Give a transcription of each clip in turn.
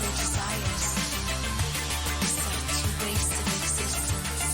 their desires, set to waste of existence.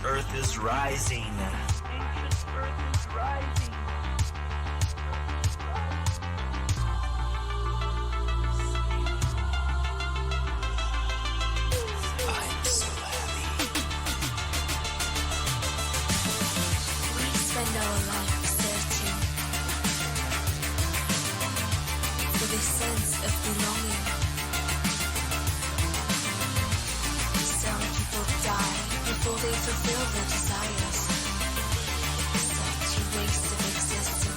Earth is rising. Anxious Earth is rising. I'm so happy. We spend our life searching for the sense of belonging. Some people die before they fulfill their desires, such a waste of existence.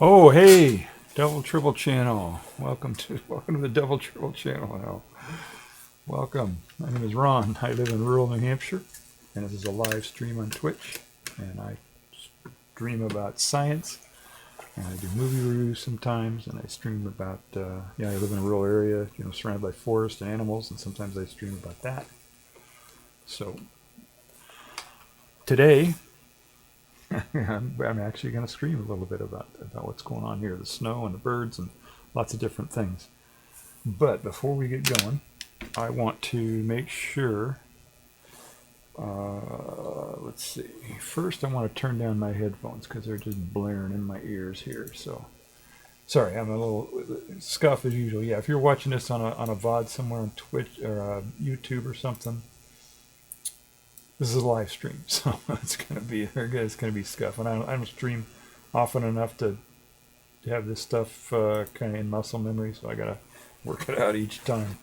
Oh, hey, Double Triple Channel. Welcome to the Double Triple Channel. Now, welcome. My name is Ron. I live in rural New Hampshire, and this is a live stream on Twitch. And I stream about science, and I do movie reviews sometimes, and I stream about I live in a rural area, surrounded by forest and animals, and sometimes I stream about that. So today, I'm actually going to stream a little bit about what's going on here, the snow and the birds and lots of different things. But before we get going, I want to make sure, let's see, first I want to turn down my headphones because they're just blaring in my ears here. So, sorry, I'm a little scuff as usual. Yeah, if you're watching this on a VOD somewhere on Twitch or YouTube or something, this is a live stream, so it's gonna be scuff, and I don't stream often enough to have this stuff kind of in muscle memory, so I gotta work it out each time.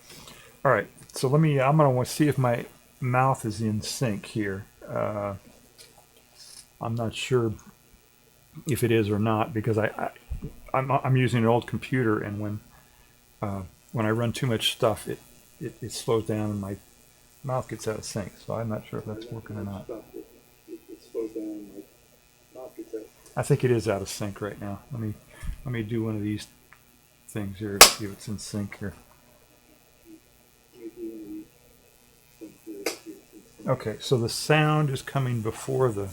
All right, so I'm gonna want to see if my mouth is in sync here. I'm not sure if it is or not because I'm using an old computer, and when I run too much stuff, it slows down and my mouth gets out of sync, so I'm not sure if that's working or not. I think it is out of sync right now. Let me do one of these things here to see if it's in sync here. Okay, so the sound is coming before the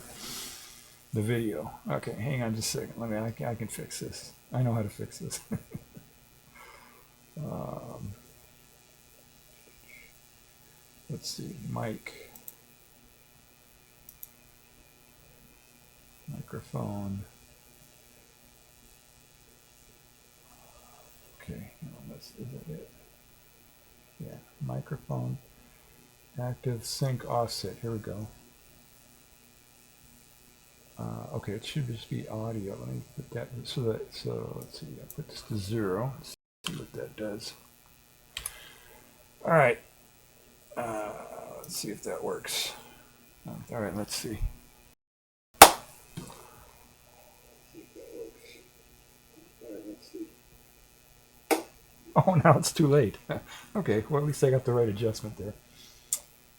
video. Okay, hang on just a second. I can fix this. I know how to fix this. Let's see, microphone. Okay, is that it? Yeah, microphone, active sync offset. Here we go. Okay, it should just be audio. Let me put that. So let's see. I put this to 0. Let's see what that does. All right. Let's see if that works. All right. Let's see. Oh, now it's too late. Okay. Well, at least I got the right adjustment there.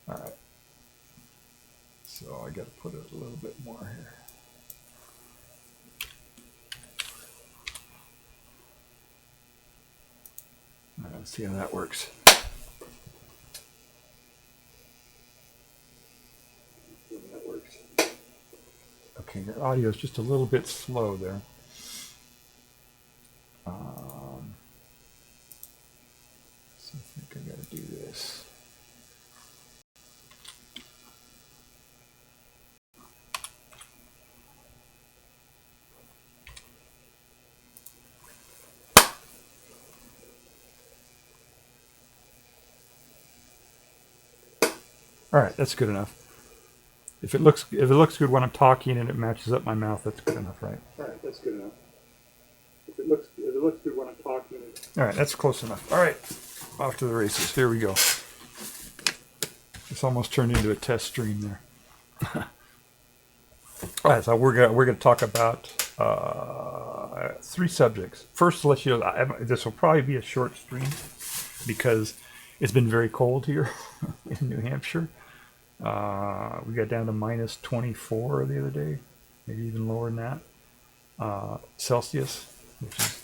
All right. So I got to put it a little bit more here. All right, let's see how that works. Okay, your audio is just a little bit slow there. So I think I got to do this. All right, that's good enough. If it looks good when I'm talking and it matches up my mouth, that's good enough, right? All right, that's good enough. If it looks good when I'm talking. All right, that's close enough. All right, off to the races. Here we go. It's almost turned into a test stream there. All right, so we're gonna talk about 3 subjects. First, to let you know, this will probably be a short stream because it's been very cold here in New Hampshire. We got down to minus 24 the other day, maybe even lower than that, Celsius, which is,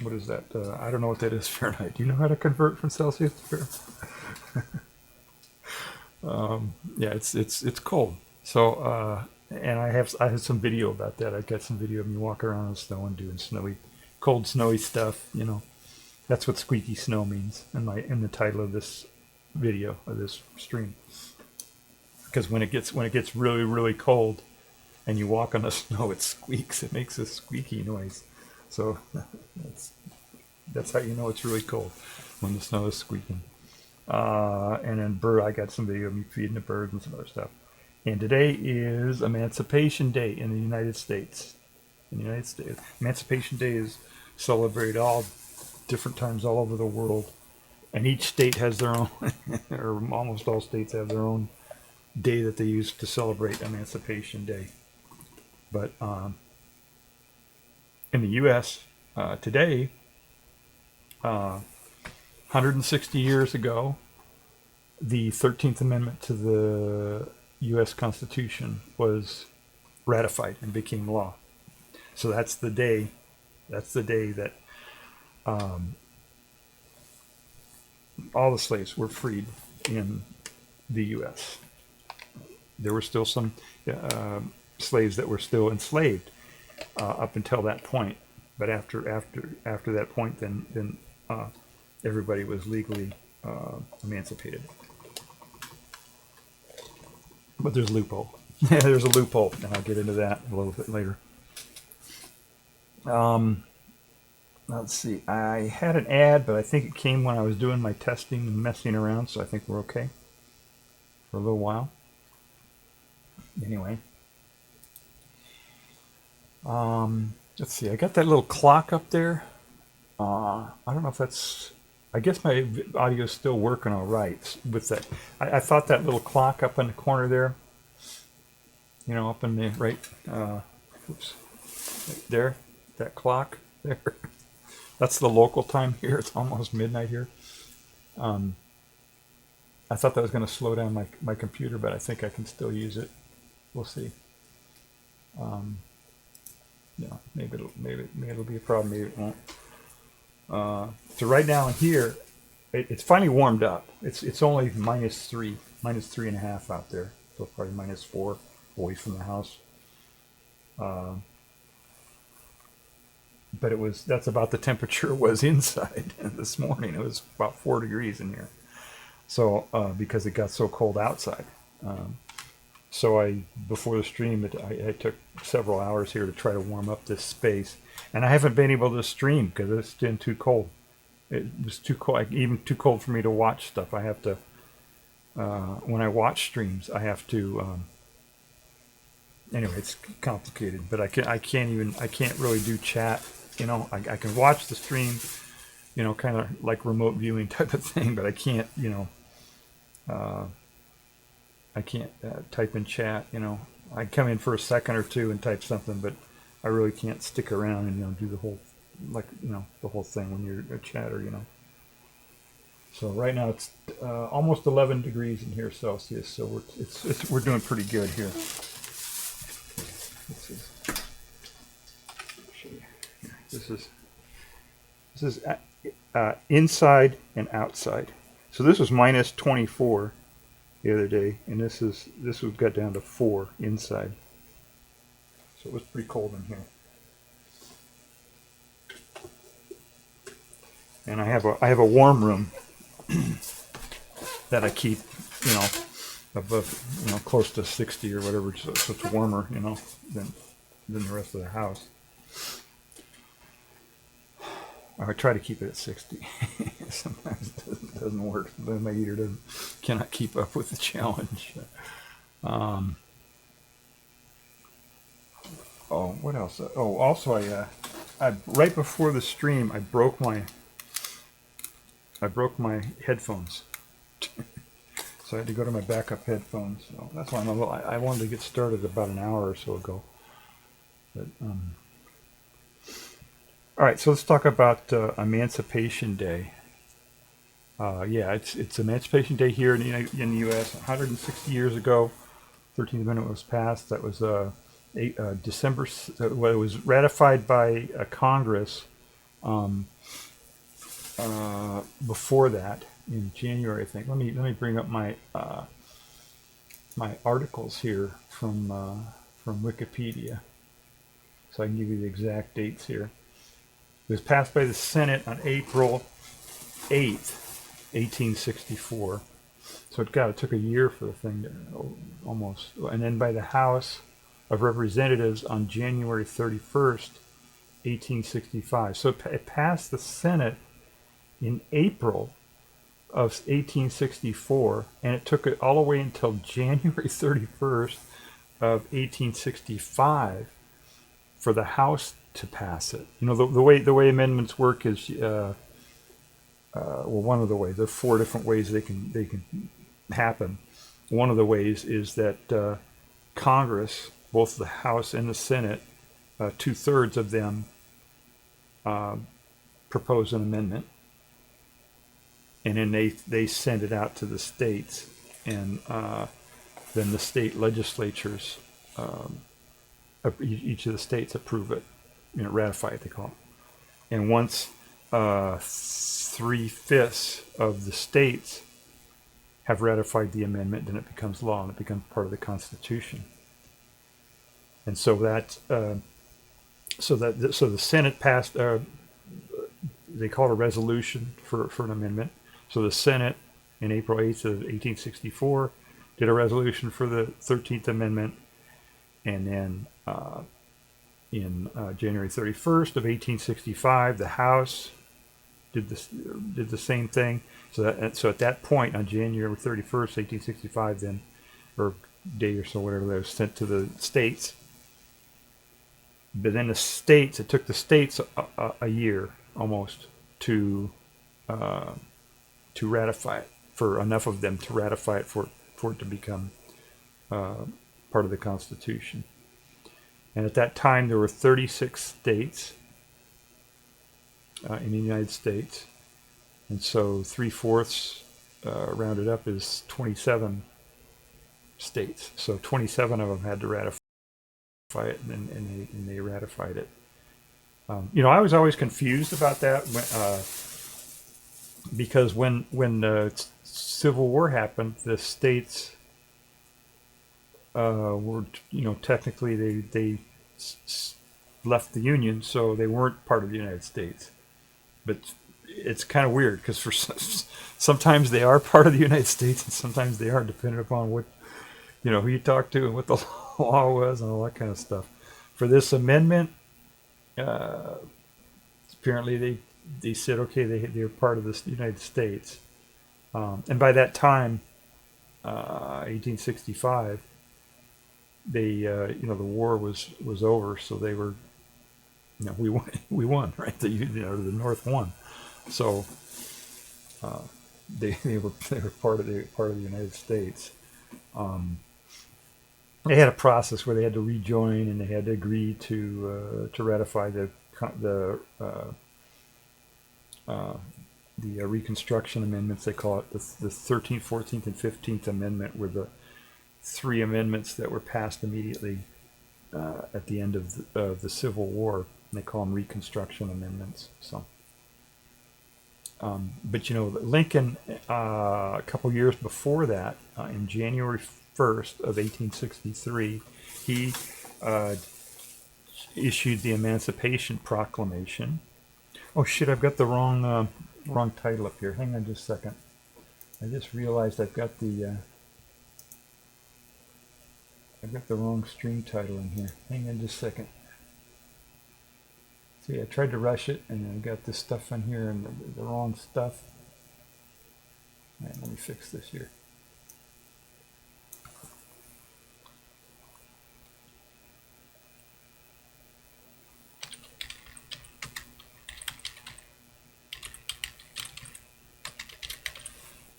what is that? I don't know what that is, Fahrenheit. Do you know how to convert from Celsius to Fahrenheit? Yeah, it's cold. So, and I have some video about that. I got some video of me walking around in the snow and doing cold, snowy stuff. You know, that's what squeaky snow means in the title of this video of this stream. Because when it gets really, really cold and you walk on the snow, it squeaks. It makes a squeaky noise. So that's how you know it's really cold, when the snow is squeaking. And then I got some video of me feeding the birds and some other stuff. And today is Emancipation Day in the United States. Emancipation Day is celebrated all different times all over the world. And each state has their own, or almost all states have their own day that they use to celebrate Emancipation Day. But in the U.S. Today, 160 years ago, the 13th Amendment to the U.S. Constitution was ratified and became law. So that's the day that all the slaves were freed in the U.S. There were still some slaves that were still enslaved up until that point, but after that point, then everybody was legally emancipated. But there's a loophole. There's a loophole, and I'll get into that a little bit later. Let's see. I had an ad, but I think it came when I was doing my testing and messing around, so I think we're okay for a little while. Anyway. Let's see. I got that little clock up there. I don't know if that's... I guess my audio is still working all right with that. I thought that little clock up in the corner there, you know, up in the right there, that clock there. That's the local time here. It's almost midnight here. I thought that was going to slow down my computer, but I think I can still use it. We'll see. Yeah, maybe it'll be a problem. Maybe it won't. So right now in here, it's finally warmed up. It's only -3.5 out there. So probably -4 away from the house. But that's about the temperature it was inside this morning. It was about 4 degrees in here. So because it got so cold outside. So before the stream, I took several hours here to try to warm up this space. And I haven't been able to stream because it's been too cold. It was too cold, even too cold for me to watch stuff. I have to, when I watch streams, I have to anyway, it's complicated, but I can't really do chat. I can watch the stream, kind of like remote viewing type of thing, but I can't, type in chat. I come in for a second or two and type something, but I really can't stick around and do the whole, the whole thing when you're a chatter. So right now it's almost 11 degrees in here Celsius, so we're doing pretty good here. This is inside and outside. So this was minus 24 the other day, and this got down to 4 inside. So it was pretty cold in here. And I have a warm room that I keep, above, close to 60 or whatever, so it's warmer, than the rest of the house. I try to keep it at 60. Sometimes it doesn't work. My heater cannot keep up with the challenge. What else? Also I right before the stream, I broke my headphones. So I had to go to my backup headphones. So that's why I wanted to get started about an hour or so ago. But all right, so let's talk about Emancipation Day. It's Emancipation Day here in the U.S. 160 years ago, 13th Amendment was passed. That was December. It was ratified by Congress before that in January, I think. Let me bring up my my articles here from Wikipedia, so I can give you the exact dates here. It was passed by the Senate on April 8th, 1864. So it took a year for the thing to almost, and then by the House of Representatives on January 31st, 1865. So it passed the Senate in April of 1864, and it took it all the way until January 31st of 1865 for the House to pass it. The way amendments work is one of the ways. There are 4 different ways they can happen. One of the ways is that Congress, both the House and the Senate, 2/3 of them propose an amendment, and then they send it out to the states, and then the state legislatures, each of the states approve it, ratify it, they call it. And once 3/5 of the states have ratified the amendment, then it becomes law and it becomes part of the Constitution. And so the Senate passed. They call it a resolution for an amendment. So the Senate, in April 8th of 1864, did a resolution for the 13th Amendment, and then in January 31st of 1865, the House did the same thing. So at that point, on January 31st, 1865, then, or day or so, whatever, that was sent to the states. But then it took the states a year almost to ratify it, for enough of them to ratify it for it to become part of the Constitution. And at that time, there were 36 states in the United States. And so 3/4 rounded up is 27 states. So 27 of them had to ratify it, and they ratified it. I was always confused about that because when the Civil War happened, the states were, technically they left the Union, so they weren't part of the United States. But it's kind of weird because sometimes they are part of the United States and sometimes they aren't, depending upon what, who you talk to and what the law was and all that kind of stuff. For this amendment, apparently they said, okay, they're part of the United States. And by that time, 1865, they the war was over, so they were, we won, right? The North won, so they were part of the United States. They had a process where they had to rejoin, and they had to agree to ratify the Reconstruction Amendments. They call it the 13th, 14th, and 15th Amendment were the three amendments that were passed immediately at the end of the Civil War. And they call them Reconstruction Amendments. So, but Lincoln, a couple years before that, in January 1st of 1863, he issued the Emancipation Proclamation. Oh shit! I've got the wrong title up here. Hang on just a second. I just realized I've got the wrong stream title in here. Hang on just a second. See, I tried to rush it, and I got this stuff in here and the wrong stuff. All right, let me fix this here.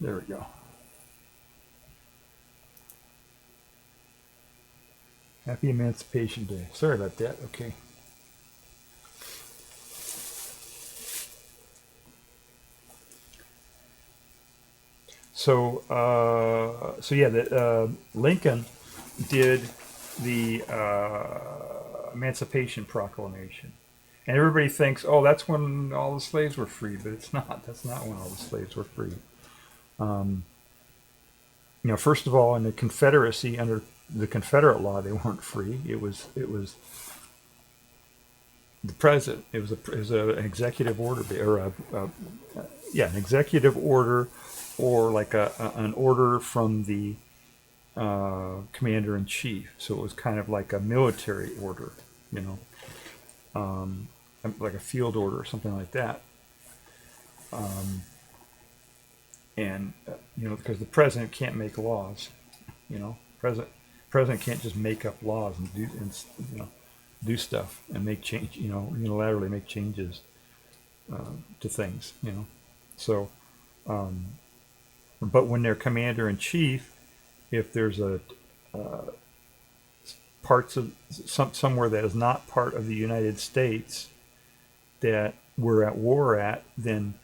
There we go. Happy Emancipation Day. Sorry about that. Okay. So Lincoln did the Emancipation Proclamation, and everybody thinks, oh, that's when all the slaves were free, but it's not. That's not when all the slaves were free. First of all, in the Confederacy, under the Confederate law, they weren't free. It was the president. It was an executive order, or an executive order, or like an order from the commander in chief. So it was kind of like a military order, like a field order or something like that. Because the president can't make laws, president can't just make up laws and do stuff and make change, unilaterally make changes to things, So, but when they're commander in chief, if there's parts of somewhere that is not part of the United States that we're at war at, then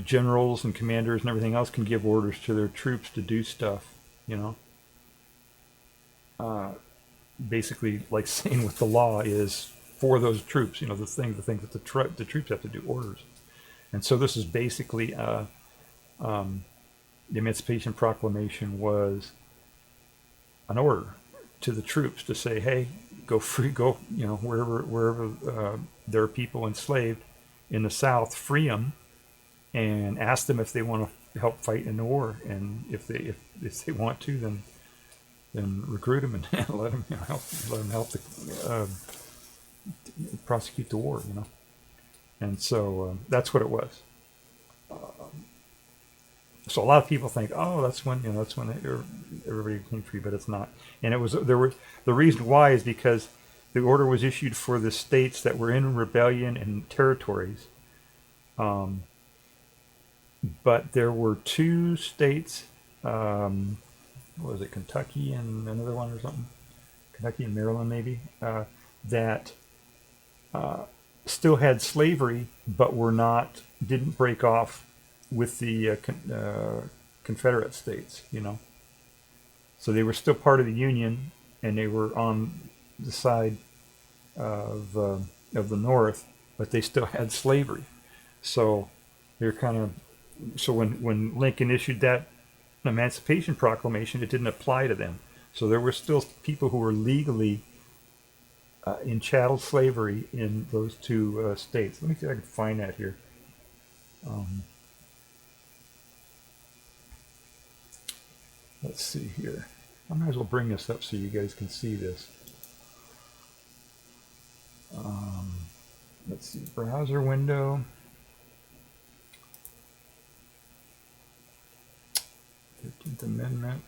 generals and commanders and everything else can give orders to their troops to do stuff, basically like saying what the law is for those troops, the things that the troops have to do, orders. And so this is basically the Emancipation Proclamation was an order to the troops to say, hey, go free, go, wherever there are people enslaved in the South, free them, and ask them if they want to help fight in the war, and if they want to, then recruit them and let them help prosecute the war, And so that's what it was. So a lot of people think, oh, that's when everybody became free, but it's not. And the reason why is because the order was issued for the states that were in rebellion and territories. But there were two states, what was it, Kentucky and another one or something? Kentucky and Maryland maybe, that still had slavery, but didn't break off with the Confederate states, So they were still part of the Union, and they were on the side of the North, but they still had slavery. So they're so when Lincoln issued that Emancipation Proclamation, it didn't apply to them. So there were still people who were legally in chattel slavery in those two states. Let me see if I can find that here. Let's see here. I might as well bring this up so you guys can see this. Let's see, browser window. 15th Amendment.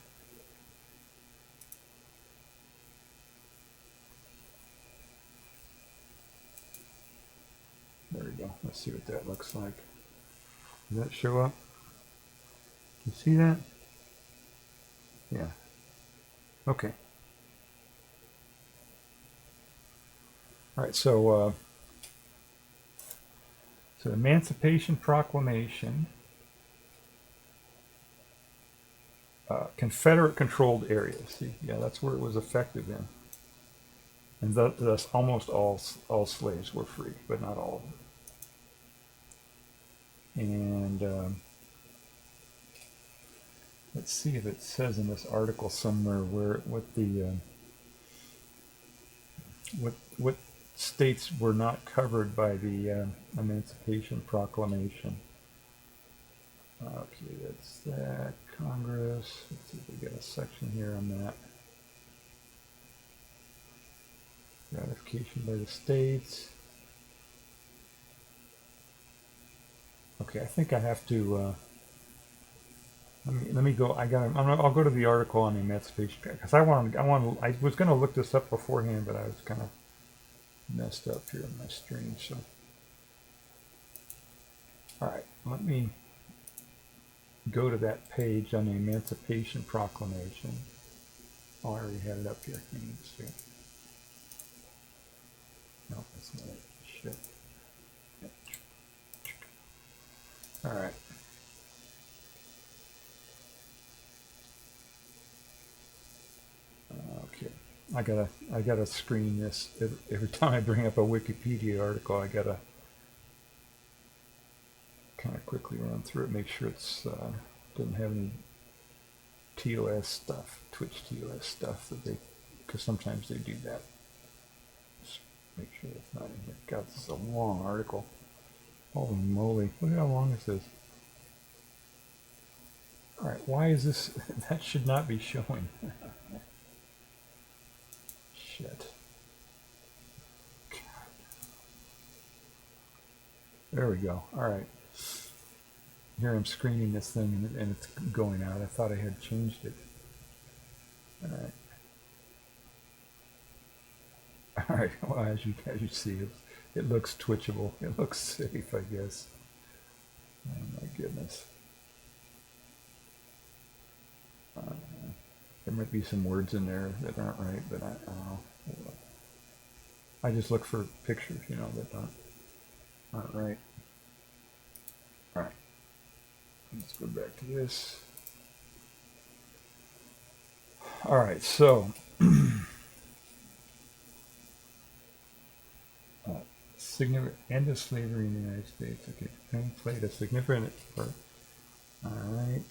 Let's see what that looks like. Does that show up? You see that? Yeah. Okay. All right. So Emancipation Proclamation, Confederate-controlled areas. See, yeah, that's where it was effective in, and thus almost all slaves were free, but not all of them. And let's see if it says in this article somewhere what states were not covered by the Emancipation Proclamation. Okay, that's that. Congress. Let's see if we got a section here on that. Ratification by the states. Okay, I think I have to. Let me go. I'll go to the article on the Emancipation because I was going to look this up beforehand, but I was kind of messed up here on my screen. So, all right, let me go to that page on the Emancipation Proclamation. Oh, I already had it up here. Let's see. No, that's not it. Shit. All right. Okay. I gotta screen this every time I bring up a Wikipedia article. I gotta kind of quickly run through it, make sure it's doesn't have any TOS stuff, Twitch TOS stuff because sometimes they do that. Just make sure it's not in here. God, this is a long article. Holy moly! Look at how long this is. All right, why is this? That should not be showing. Shit. God. There we go. All right. Here I'm screening this thing and it's going out. I thought I had changed it. All right. All right. Well, as you see, it looks twitchable. It looks safe, I guess. Oh my goodness. There might be some words in there that aren't right, but I don't know. I just look for pictures, that aren't right. All right. Let's go back to this. All right, so end of slavery in the United States. Okay, Penn played a significant part. All right.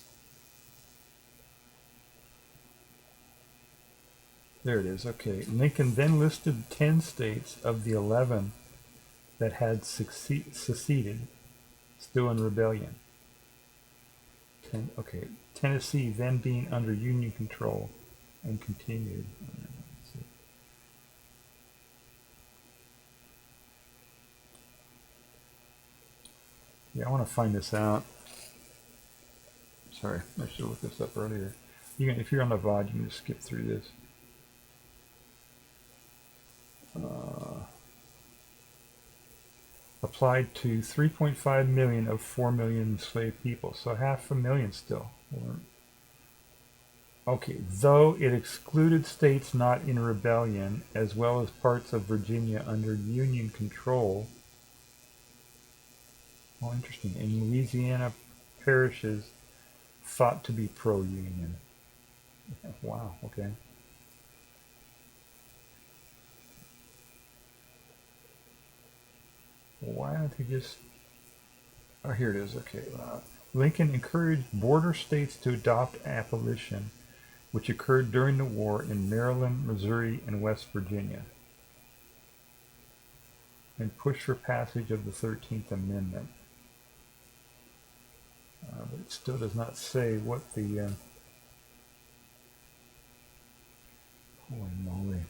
There it is. Okay. Lincoln then listed 10 states of the 11 that had seceded, still in rebellion. Okay. Tennessee then being under Union control and continued. Yeah, I want to find this out. Sorry, I should have looked this up earlier. If you're on the VOD, you can just skip through this. Applied to 3.5 million of 4 million enslaved people, so 500,000 still. Okay, though it excluded states not in rebellion, as well as parts of Virginia under Union control. Oh, interesting. In Louisiana, parishes thought to be pro-Union. Wow, okay. Why don't they just... Oh, here it is. Okay. Lincoln encouraged border states to adopt abolition, which occurred during the war in Maryland, Missouri, and West Virginia, and pushed for passage of the 13th Amendment. But it still does not say what the... Holy moly.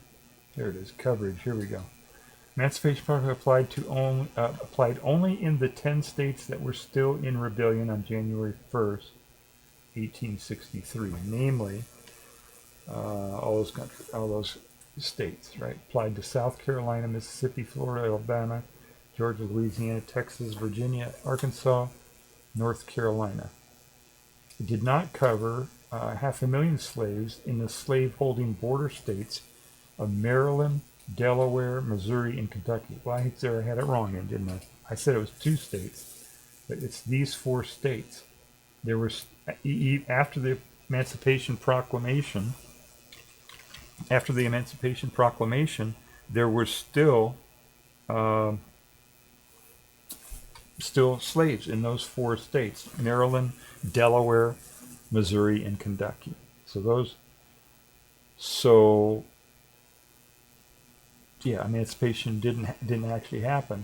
There it is. Coverage. Here we go. Emancipation Proclamation applied only in the 10 states that were still in rebellion on January 1st, 1863. Namely, all those states, right? Applied to South Carolina, Mississippi, Florida, Alabama, Georgia, Louisiana, Texas, Virginia, Arkansas, North Carolina. It did not cover 500,000 slaves in the slave-holding border states of Maryland, Delaware, Missouri, and Kentucky. Well, I had it wrong, didn't I? I said it was 2 states, but it's these 4 states. There was, after the Emancipation Proclamation, there were still slaves in those 4 states: Maryland, Delaware, Missouri, and Kentucky. Emancipation didn't actually happen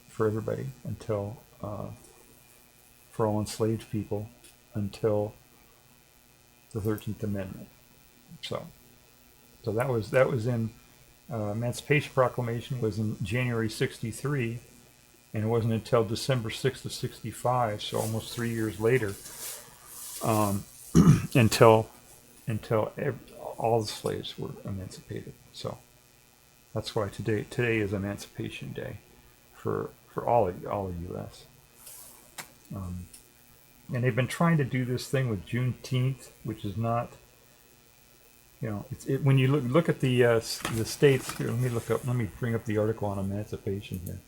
for everybody until for all enslaved people until the 13th Amendment. So that was in Emancipation Proclamation was in January '63, and it wasn't until December 6th of '65, so almost 3 years later, until all the slaves were emancipated. So that's why today is Emancipation Day for all of U.S. And they've been trying to do this thing with Juneteenth, which is not, when you look at the states here. Let me bring up the article on Emancipation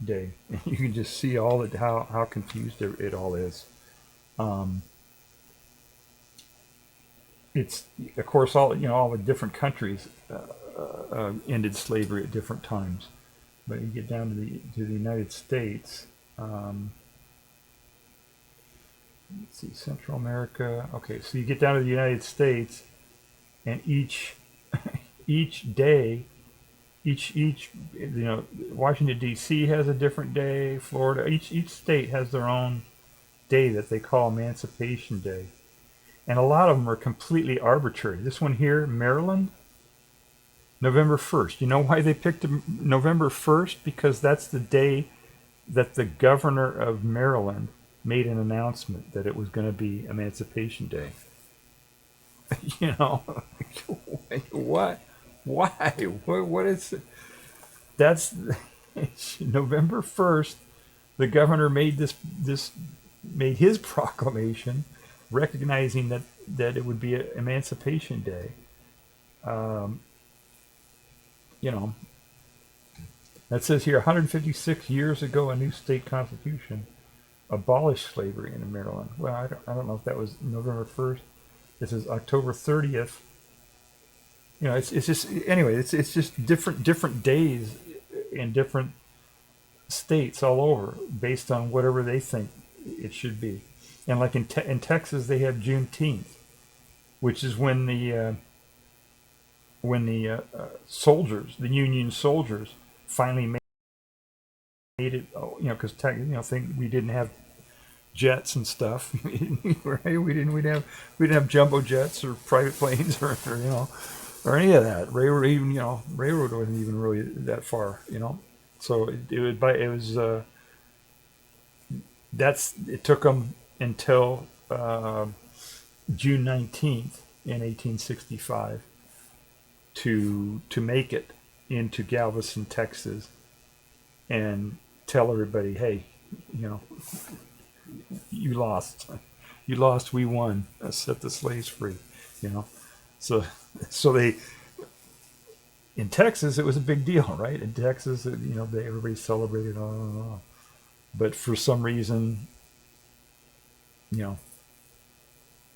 Day. You can just see how confused it all is. It's, of course, all the different countries ended slavery at different times, but you get down to the United States. Let's see, Central America. Okay, so you get down to the United States, and each day, Washington D.C. has a different day. Florida, each state has their own day that they call Emancipation Day, and a lot of them are completely arbitrary. This one here, Maryland, November 1st. You know why they picked November 1st? Because that's the day that the governor of Maryland made an announcement that it was going to be Emancipation Day. What? Why? What is it? That's November 1st. The governor made made his proclamation, recognizing that it would be Emancipation Day. That says here, 156 years ago, a new state constitution abolished slavery in Maryland. Well, I don't know if that was November 1st. This is October 30th. It's just, anyway, it's just different days in different states all over based on whatever they think it should be. And like in Texas, they have Juneteenth, which is when the soldiers, the Union soldiers, finally made it. Because we didn't have jets and stuff, right? We didn't have jumbo jets or private planes or any of that. Railroad wasn't even really that far, So it took them until June 19th in 1865 to make it into Galveston, Texas, and tell everybody, hey, you lost, we won, set the slaves free, So they, in Texas, it was a big deal, right? In Texas, everybody celebrated on. But for some reason,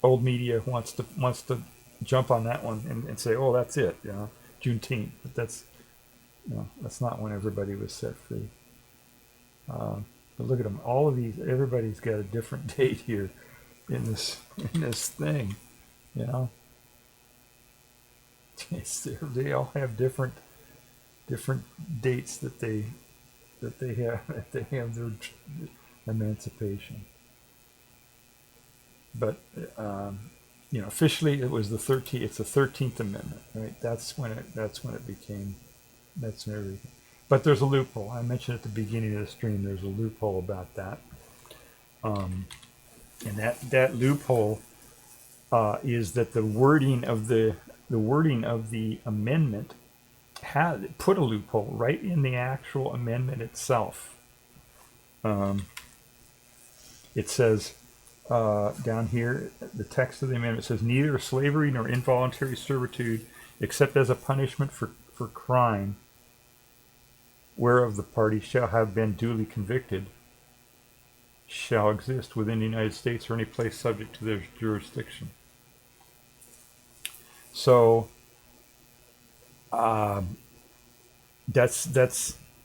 old media wants to jump on that one and say, oh, that's it, Juneteenth. But that's not when everybody was set free. But look at them. All of these, everybody's got a different date here in this thing, They all have different dates that they have their emancipation. But officially it was the 13th. It's the 13th Amendment, right? That's when it became. That's when everything. But there's a loophole. I mentioned at the beginning of the stream. There's a loophole about that, and that loophole is that the wording of the amendment put a loophole right in the actual amendment itself. It says down here, the text of the amendment says, neither slavery nor involuntary servitude, except as a punishment for crime, whereof the party shall have been duly convicted, shall exist within the United States or any place subject to their jurisdiction. So that's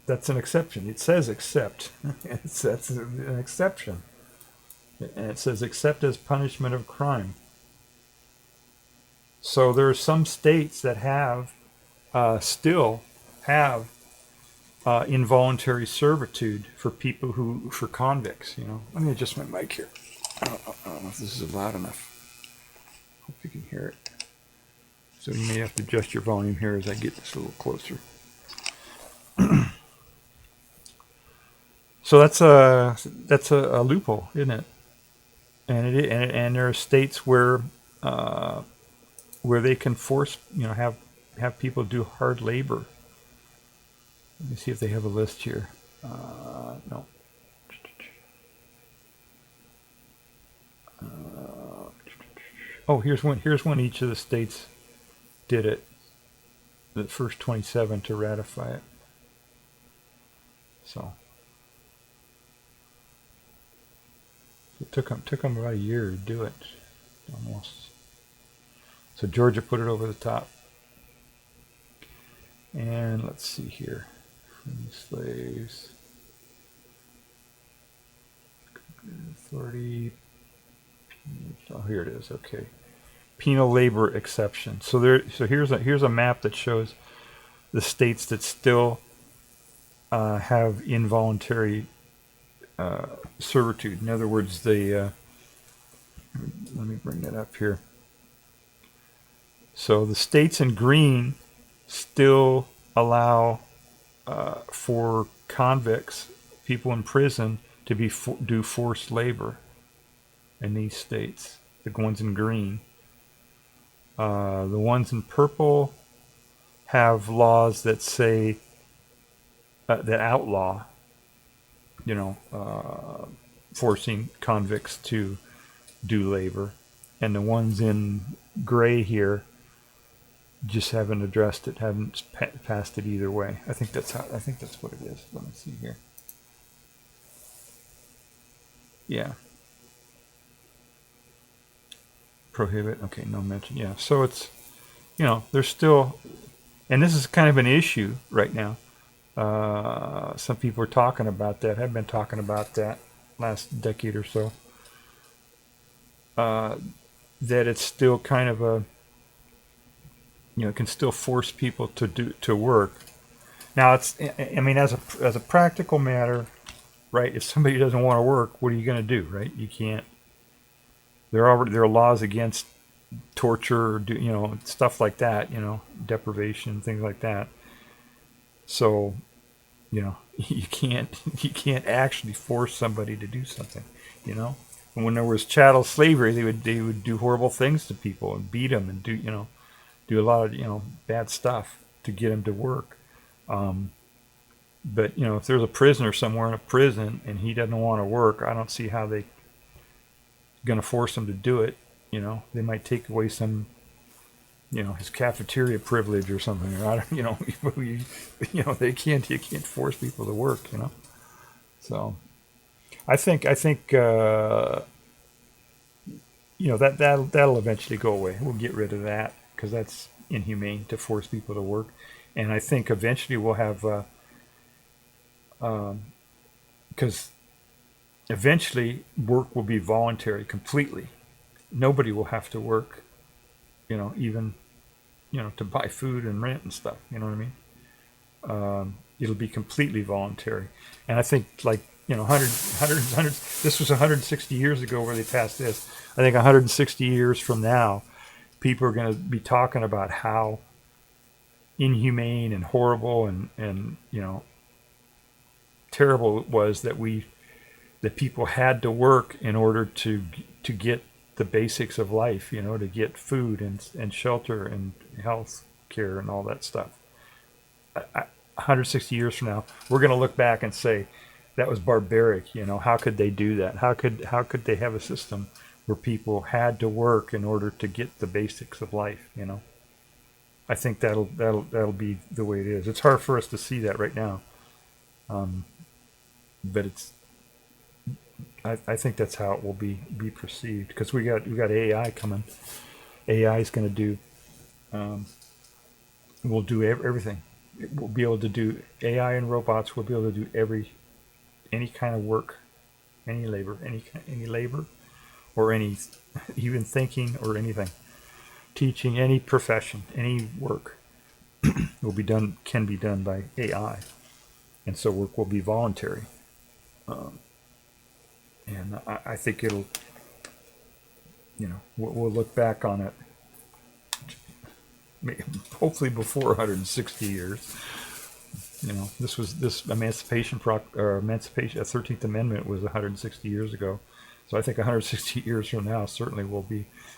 an exception. It says except. That's an exception. And it says except as punishment of crime. So there are some states that have still have involuntary servitude for people for convicts. Let me adjust my mic here. I don't know if this is loud enough. Hope you can hear it. So you may have to adjust your volume here as I get this a little closer. So that's a loophole, isn't it? And there are states where they can force, have people do hard labor. Let me see if they have a list here. No. Oh, here's one each of the states did it. The first 27 to ratify it. So it took them about a year to do it, almost. So Georgia put it over the top. And let's see here. Free slaves. Authority. Oh, here it is. Okay. Penal labor exception. So here's a map that shows the states that still have involuntary servitude. In other words, let me bring that up here. So the states in green still allow for convicts, people in prison, to do forced labor in these states. The ones in green. The ones in purple have laws that say that outlaw, forcing convicts to do labor, and the ones in gray here just haven't addressed it, haven't passed it either way. I think that's what it is. Let me see here. Yeah. Prohibit. Okay, no mention. Yeah. So it's, there's still, and this is kind of an issue right now. Some people are talking about that, have been talking about that last decade or so. That it's still kind of a, it can still force people to work. Now as a practical matter, right? If somebody doesn't want to work, what are you going to do, right? You can't. There are laws against torture, or stuff like that, deprivation, things like that. So, you can't actually force somebody to do something, And when there was chattel slavery, they would do horrible things to people and beat them and do a lot of bad stuff to get them to work. But if there's a prisoner somewhere in a prison and he doesn't want to work, I don't see how they going to force him to do it. They might take away some, his cafeteria privilege or something. I don't, you can't force people to work. So I think that'll eventually go away. We'll get rid of that because that's inhumane to force people to work. And I think eventually we'll have because eventually work will be voluntary completely. Nobody will have to work, even, to buy food and rent and stuff. You know what I mean? It'll be completely voluntary. And I think 100, this was 160 years ago where they passed this. I think 160 years from now, people are going to be talking about how inhumane and horrible and terrible it was that people had to work in order to get the basics of life, to get food and shelter and health care and all that stuff. 160 years from now, we're going to look back and say that was barbaric. You know, how could they do that? How could they have a system where people had to work in order to get the basics of life? You know, I think that'll be the way it is. It's hard for us to see that right now, but I think that's how it will be perceived, because we got AI coming. AI is going to do. We'll do everything. We'll be able to do AI and robots. We'll be able to do any kind of work, any labor, or any even thinking or anything, teaching, any profession, any work can be done by AI, and so work will be voluntary. And I think it'll, we'll look back on it, hopefully before 160 years. This Emancipation, 13th Amendment was 160 years ago. So I think 160 years from now, certainly we'll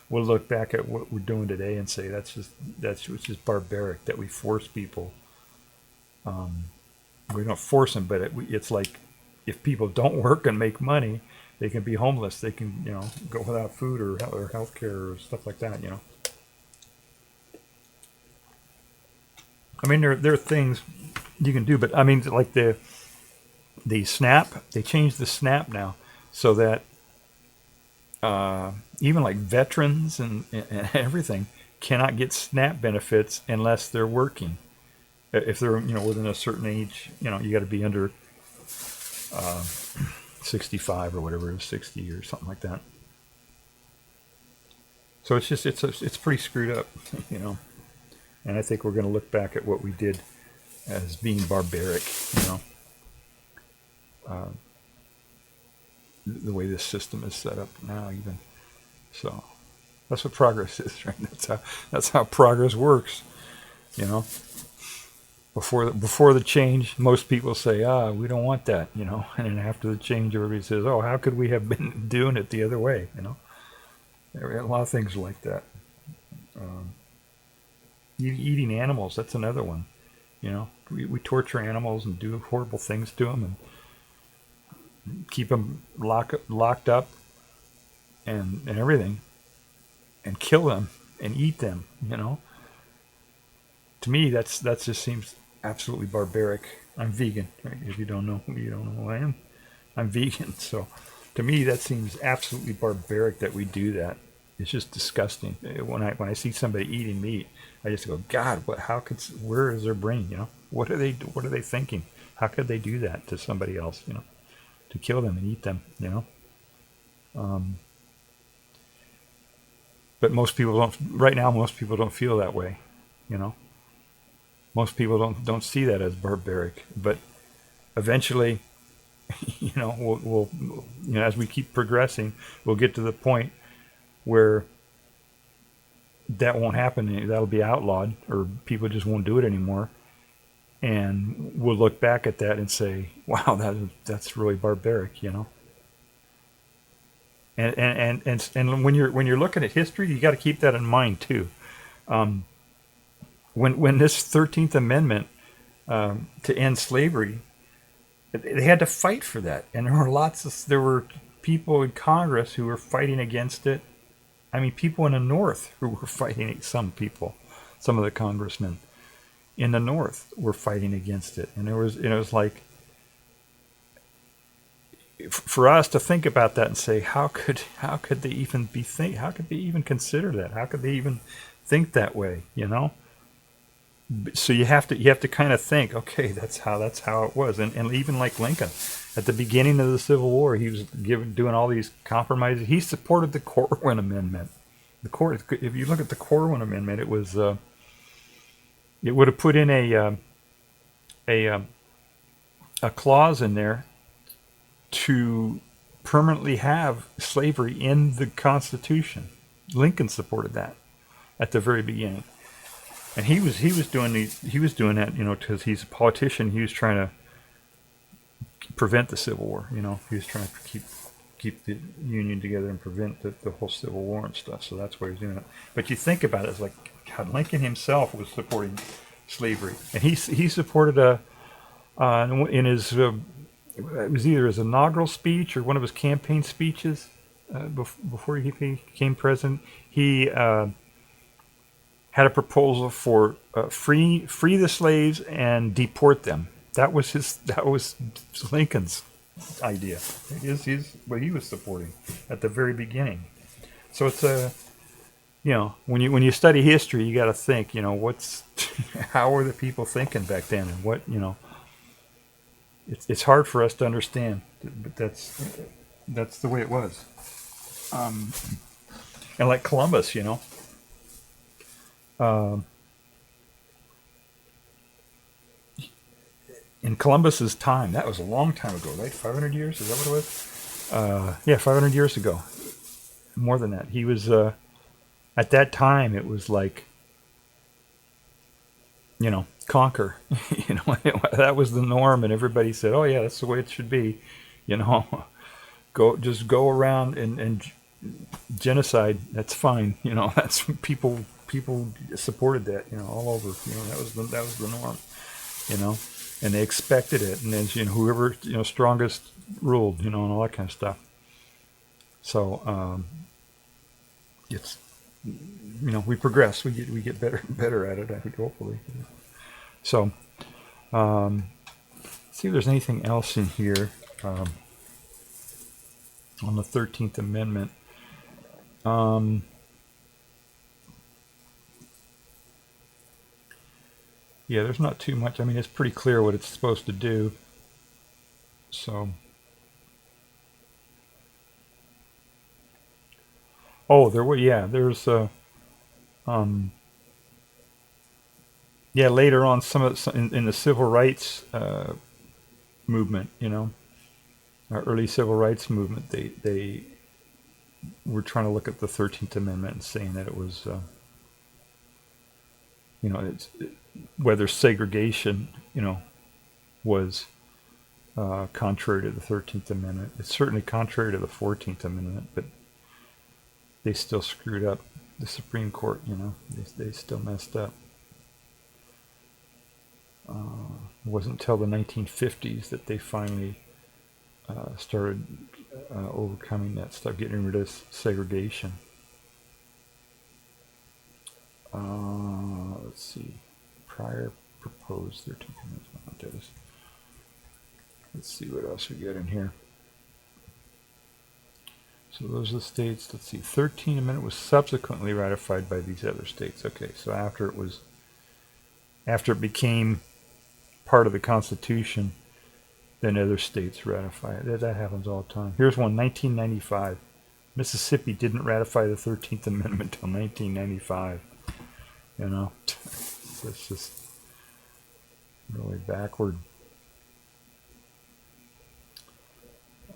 look back at what we're doing today and say that's just barbaric that we force people. We don't force them, but it's like, if people don't work and make money, they can be homeless. They can, go without food or health care or stuff like that, I mean, there are things you can do, but I mean, like the SNAP, they changed the SNAP now so that even like veterans and everything cannot get SNAP benefits unless they're working. If they're, within a certain age, you got to be under 65 or whatever it is, 60 or something like that. So it's just, it's pretty screwed up, And I think we're going to look back at what we did as being barbaric, the way this system is set up now, even. So that's what progress is, right? That's how progress works, Before the change, most people say, we don't want that, And then after the change, everybody says, how could we have been doing it the other way, There are a lot of things like that. Eating animals, that's another one, We torture animals and do horrible things to them and keep them locked up and everything, and kill them and eat them, To me, that just seems absolutely barbaric. I'm vegan, right? If you don't know who I am. I'm vegan, so to me that seems absolutely barbaric that we do that. It's just disgusting. When I see somebody eating meat, I just go, God, where is their brain? What are they thinking? How could they do that to somebody else? To kill them and eat them. But most people don't. Right now, most people don't feel that way. Most people don't see that as barbaric, but eventually, we'll as we keep progressing, we'll get to the point where that won't happen. That'll be outlawed, or people just won't do it anymore. And we'll look back at that and say, "Wow, that's really barbaric," And when you're looking at history, you got to keep that in mind too. When this 13th Amendment to end slavery, they had to fight for that, and there were people in Congress who were fighting against it. I mean, people in the North who were fighting. Some of the congressmen in the North were fighting against it, and it was like, for us to think about that and say, how could they even how could they even consider that? How could they even think that way? So you have to kind of think, okay, that's how it was, and even like Lincoln, at the beginning of the Civil War, he was doing all these compromises. He supported the Corwin Amendment. If you look at the Corwin Amendment, it was it would have put in a clause in there to permanently have slavery in the Constitution. Lincoln supported that at the very beginning. And he was doing that, because he's a politician. He was trying to prevent the Civil War. He was trying to keep the Union together and prevent the whole Civil War and stuff. So that's why he was doing it. But you think about it, it's like, God, Lincoln himself was supporting slavery, and he supported in his it was either his inaugural speech or one of his campaign speeches before he became president. He had a proposal for free the slaves and deport them. That was Lincoln's idea. Is what he was supporting at the very beginning. So it's when you study history, you got to think, how were the people thinking back then, and what, it's hard for us to understand, but that's the way it was. And like Columbus, in Columbus's time, that was a long time ago, right? 500 years, is that what it was? Yeah, 500 years ago. More than that. He was, at that time, it was like, conquer. That was the norm, and everybody said, "Oh yeah, that's the way it should be." Go around and genocide. That's fine. That's people supported that. All over. That was the norm. And they expected it, and then whoever strongest ruled. And all that kind of stuff. So it's we progress. We get better and better at it. I think, hopefully. So see if there's anything else in here on the 13th Amendment. Yeah, there's not too much. I mean, it's pretty clear what it's supposed to do. So. Oh, there's later on in the civil rights movement, our early civil rights movement, they were trying to look at the 13th Amendment and saying that it was, whether segregation, was contrary to the 13th Amendment. It's certainly contrary to the 14th Amendment, but they still screwed up the Supreme Court, they still messed up. It wasn't until the 1950s that they finally started overcoming that stuff, getting rid of segregation. Let's see. Prior proposed 13th Amendment. Let's see what else we got in here. So those are the states. Let's see. 13th Amendment was subsequently ratified by these other states. Okay, so after it became part of the Constitution, then other states ratify it. That happens all the time. Here's one, 1995. Mississippi didn't ratify the 13th Amendment until 1995. It's just really backward.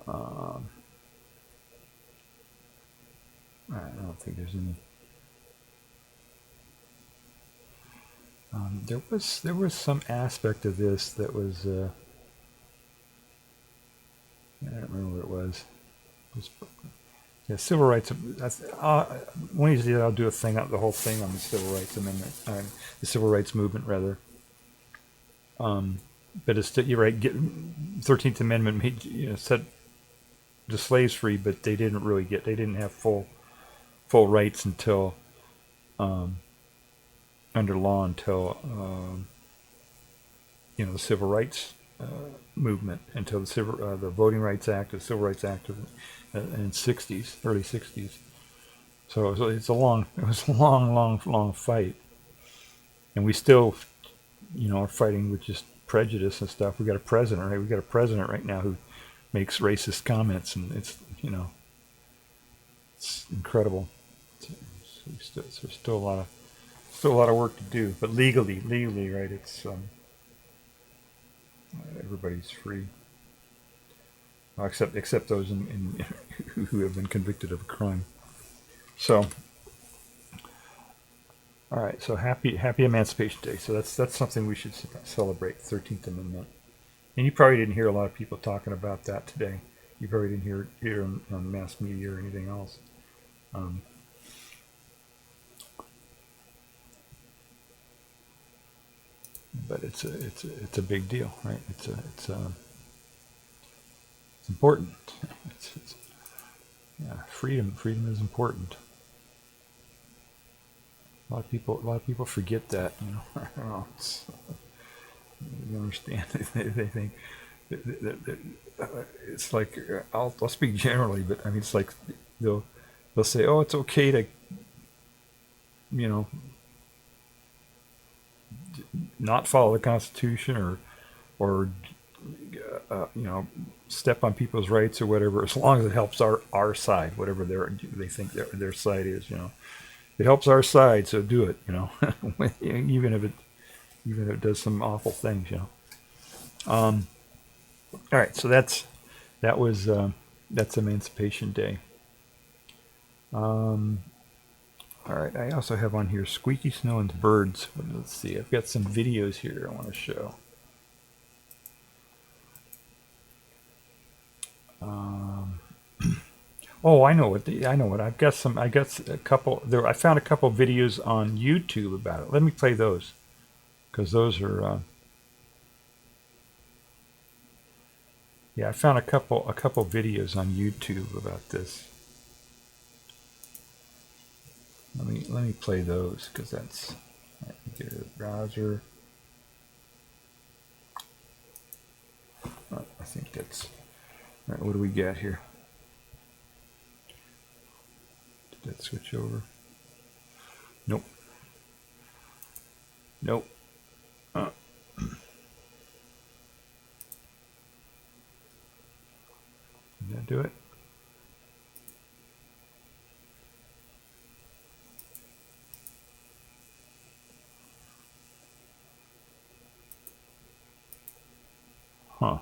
I don't think there's any. There was some aspect of this that was. I don't remember what it was. Yeah, civil rights. One of these days I'll do the whole thing on the Civil Rights Amendment, the Civil Rights Movement rather. But it's still, you're right. 13th Amendment made, set the slaves free, but they didn't have full rights until under law until the Civil Rights movement, until the Voting Rights Act, the Civil Rights Act in early 60s. So it was a long fight, and we still are fighting with just prejudice and stuff. We got a president, right? We got a president right now who makes racist comments, and it's incredible. So there's still a lot of work to do, but legally, right? It's everybody's free, except those who have been convicted of a crime. So, all right. So happy Emancipation Day. So that's something we should celebrate. 13th Amendment. And you probably didn't hear a lot of people talking about that today. You probably didn't hear on mass media or anything else. but it's a big deal, right? It's important. Yeah, freedom is important. A lot of people forget that, you know. I don't know. You understand? They think it's like I'll speak generally, but I mean it's like they'll say, oh, it's okay to, you know, not follow the Constitution or you know, step on people's rights or whatever, as long as it helps our side, whatever they think their side is, you know. It helps our side, so do it, you know. even if it does some awful things, you know. All right, so that's Emancipation Day. All right, I also have on here Squeaky Snow and Birds. Let's see, I've got some videos here I want to show. Oh, I know what. I got a couple. I found a couple videos on YouTube about it. Let me play those, because those are. Yeah, I found a couple videos on YouTube about this. Let me play those, because that's. Let me get a browser. I think that's. All right, what do we got here? Did that switch over? Nope. Nope. Did that do it? Huh.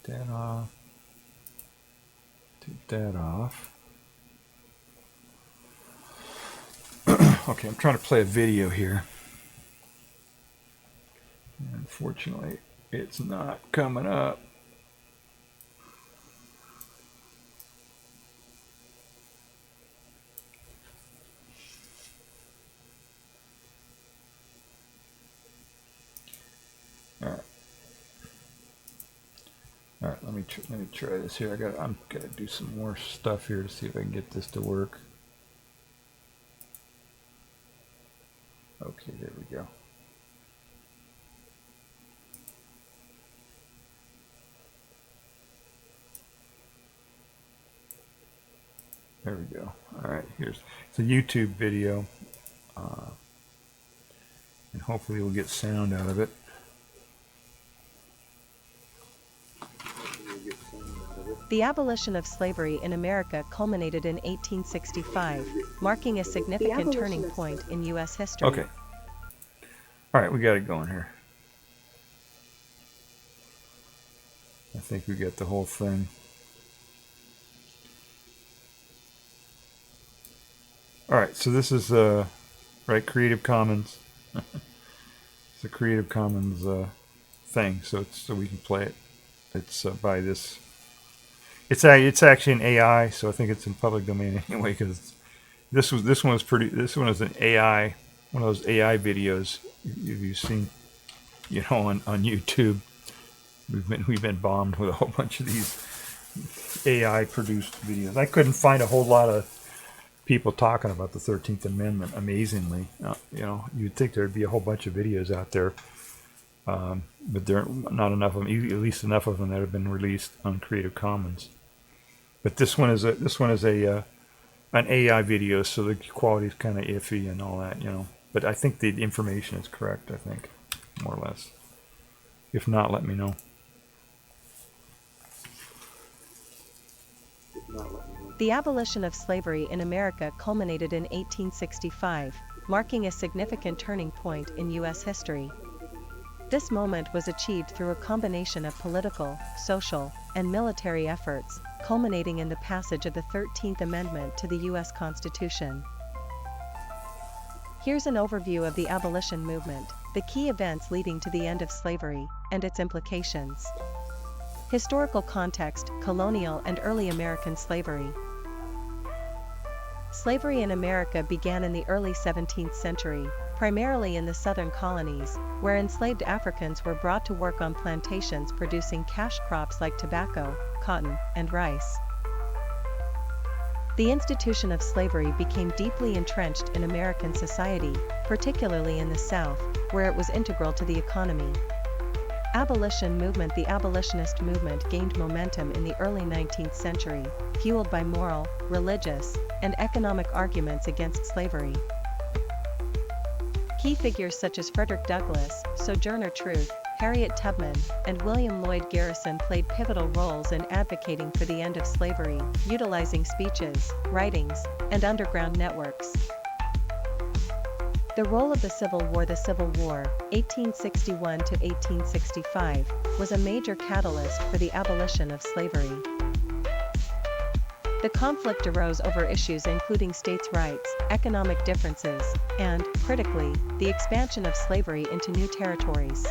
Take that off. Take that off. Okay, I'm trying to play a video here. Unfortunately, it's not coming up. All right, let me try this here. I'm gonna do some more stuff here to see if I can get this to work. Okay, there we go. There we go. All right, it's a YouTube video, and hopefully we'll get sound out of it. The abolition of slavery in America culminated in 1865, marking a significant turning point in U.S. history. Okay. All right, we got it going here. I think we got the whole thing. All right, so this is right, Creative Commons. It's a Creative Commons thing, so we can play it. It's by this. It's actually an AI, so I think it's in public domain anyway. Because this one is an AI, one of those AI videos you've seen, you know, on YouTube. We've been bombed with a whole bunch of these AI produced videos. I couldn't find a whole lot of people talking about the 13th Amendment. Amazingly, you know, you'd think there'd be a whole bunch of videos out there. But there are not enough of them, at least enough of them that have been released on Creative Commons. But this one is an AI video, so the quality is kind of iffy and all that, you know. But I think the information is correct. I think, more or less. If not, let me know. The abolition of slavery in America culminated in 1865, marking a significant turning point in U.S. history. This moment was achieved through a combination of political, social, and military efforts, culminating in the passage of the 13th Amendment to the U.S. Constitution. Here's an overview of the abolition movement, the key events leading to the end of slavery, and its implications. Historical context: colonial and early American slavery. Slavery in America began in the early 17th century, primarily in the southern colonies, where enslaved Africans were brought to work on plantations producing cash crops like tobacco, cotton, and rice. The institution of slavery became deeply entrenched in American society, particularly in the South, where it was integral to the economy. Abolition movement. The abolitionist movement gained momentum in the early 19th century, fueled by moral, religious, and economic arguments against slavery. Key figures such as Frederick Douglass, Sojourner Truth, Harriet Tubman, and William Lloyd Garrison played pivotal roles in advocating for the end of slavery, utilizing speeches, writings, and underground networks. The role of the Civil War. The Civil War, 1861 to 1865, was a major catalyst for the abolition of slavery. The conflict arose over issues including states' rights, economic differences, and, critically, the expansion of slavery into new territories.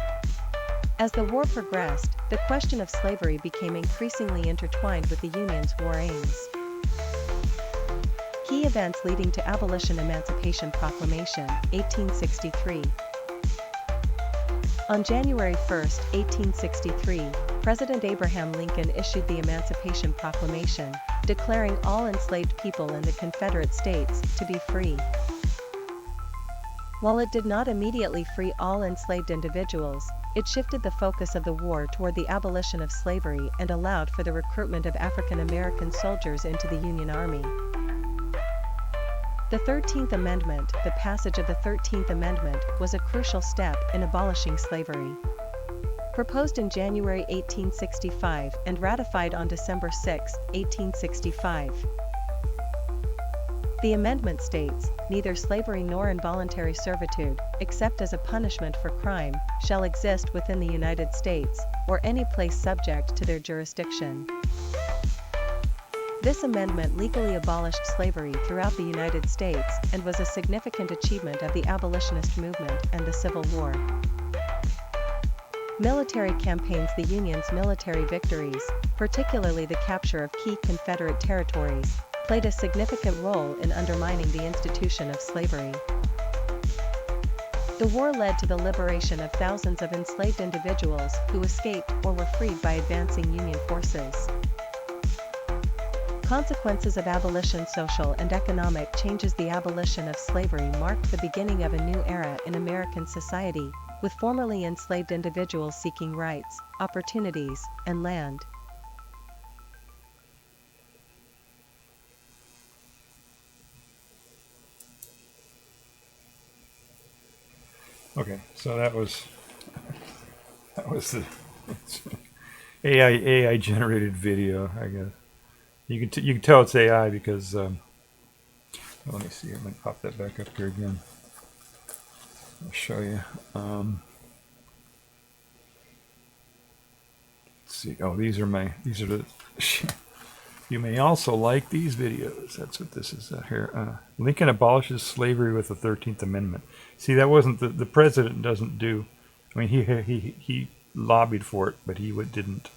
As the war progressed, the question of slavery became increasingly intertwined with the Union's war aims. Key events leading to abolition. Emancipation Proclamation, 1863. On January 1, 1863, President Abraham Lincoln issued the Emancipation Proclamation, declaring all enslaved people in the Confederate States to be free. While it did not immediately free all enslaved individuals, it shifted the focus of the war toward the abolition of slavery and allowed for the recruitment of African American soldiers into the Union Army. The 13th Amendment. The passage of the 13th Amendment was a crucial step in abolishing slavery. Proposed in January 1865 and ratified on December 6, 1865. The amendment states, "Neither slavery nor involuntary servitude, except as a punishment for crime, shall exist within the United States, or any place subject to their jurisdiction." This amendment legally abolished slavery throughout the United States and was a significant achievement of the abolitionist movement and the Civil War. Military campaigns. The Union's military victories, particularly the capture of key Confederate territories, played a significant role in undermining the institution of slavery. The war led to the liberation of thousands of enslaved individuals who escaped or were freed by advancing Union forces. Consequences of abolition. Social and economic changes. The abolition of slavery marked the beginning of a new era in American society, with formerly enslaved individuals seeking rights, opportunities, and land. Okay, so that was the AI generated video, I guess. You can tell it's AI because let me see. Let me pop that back up here again. I'll show you. Let's see. Oh, these are the. You may also like these videos. That's what this is here. Lincoln abolishes slavery with the 13th Amendment. See, that wasn't the president doesn't do. I mean, he lobbied for it, but he didn't.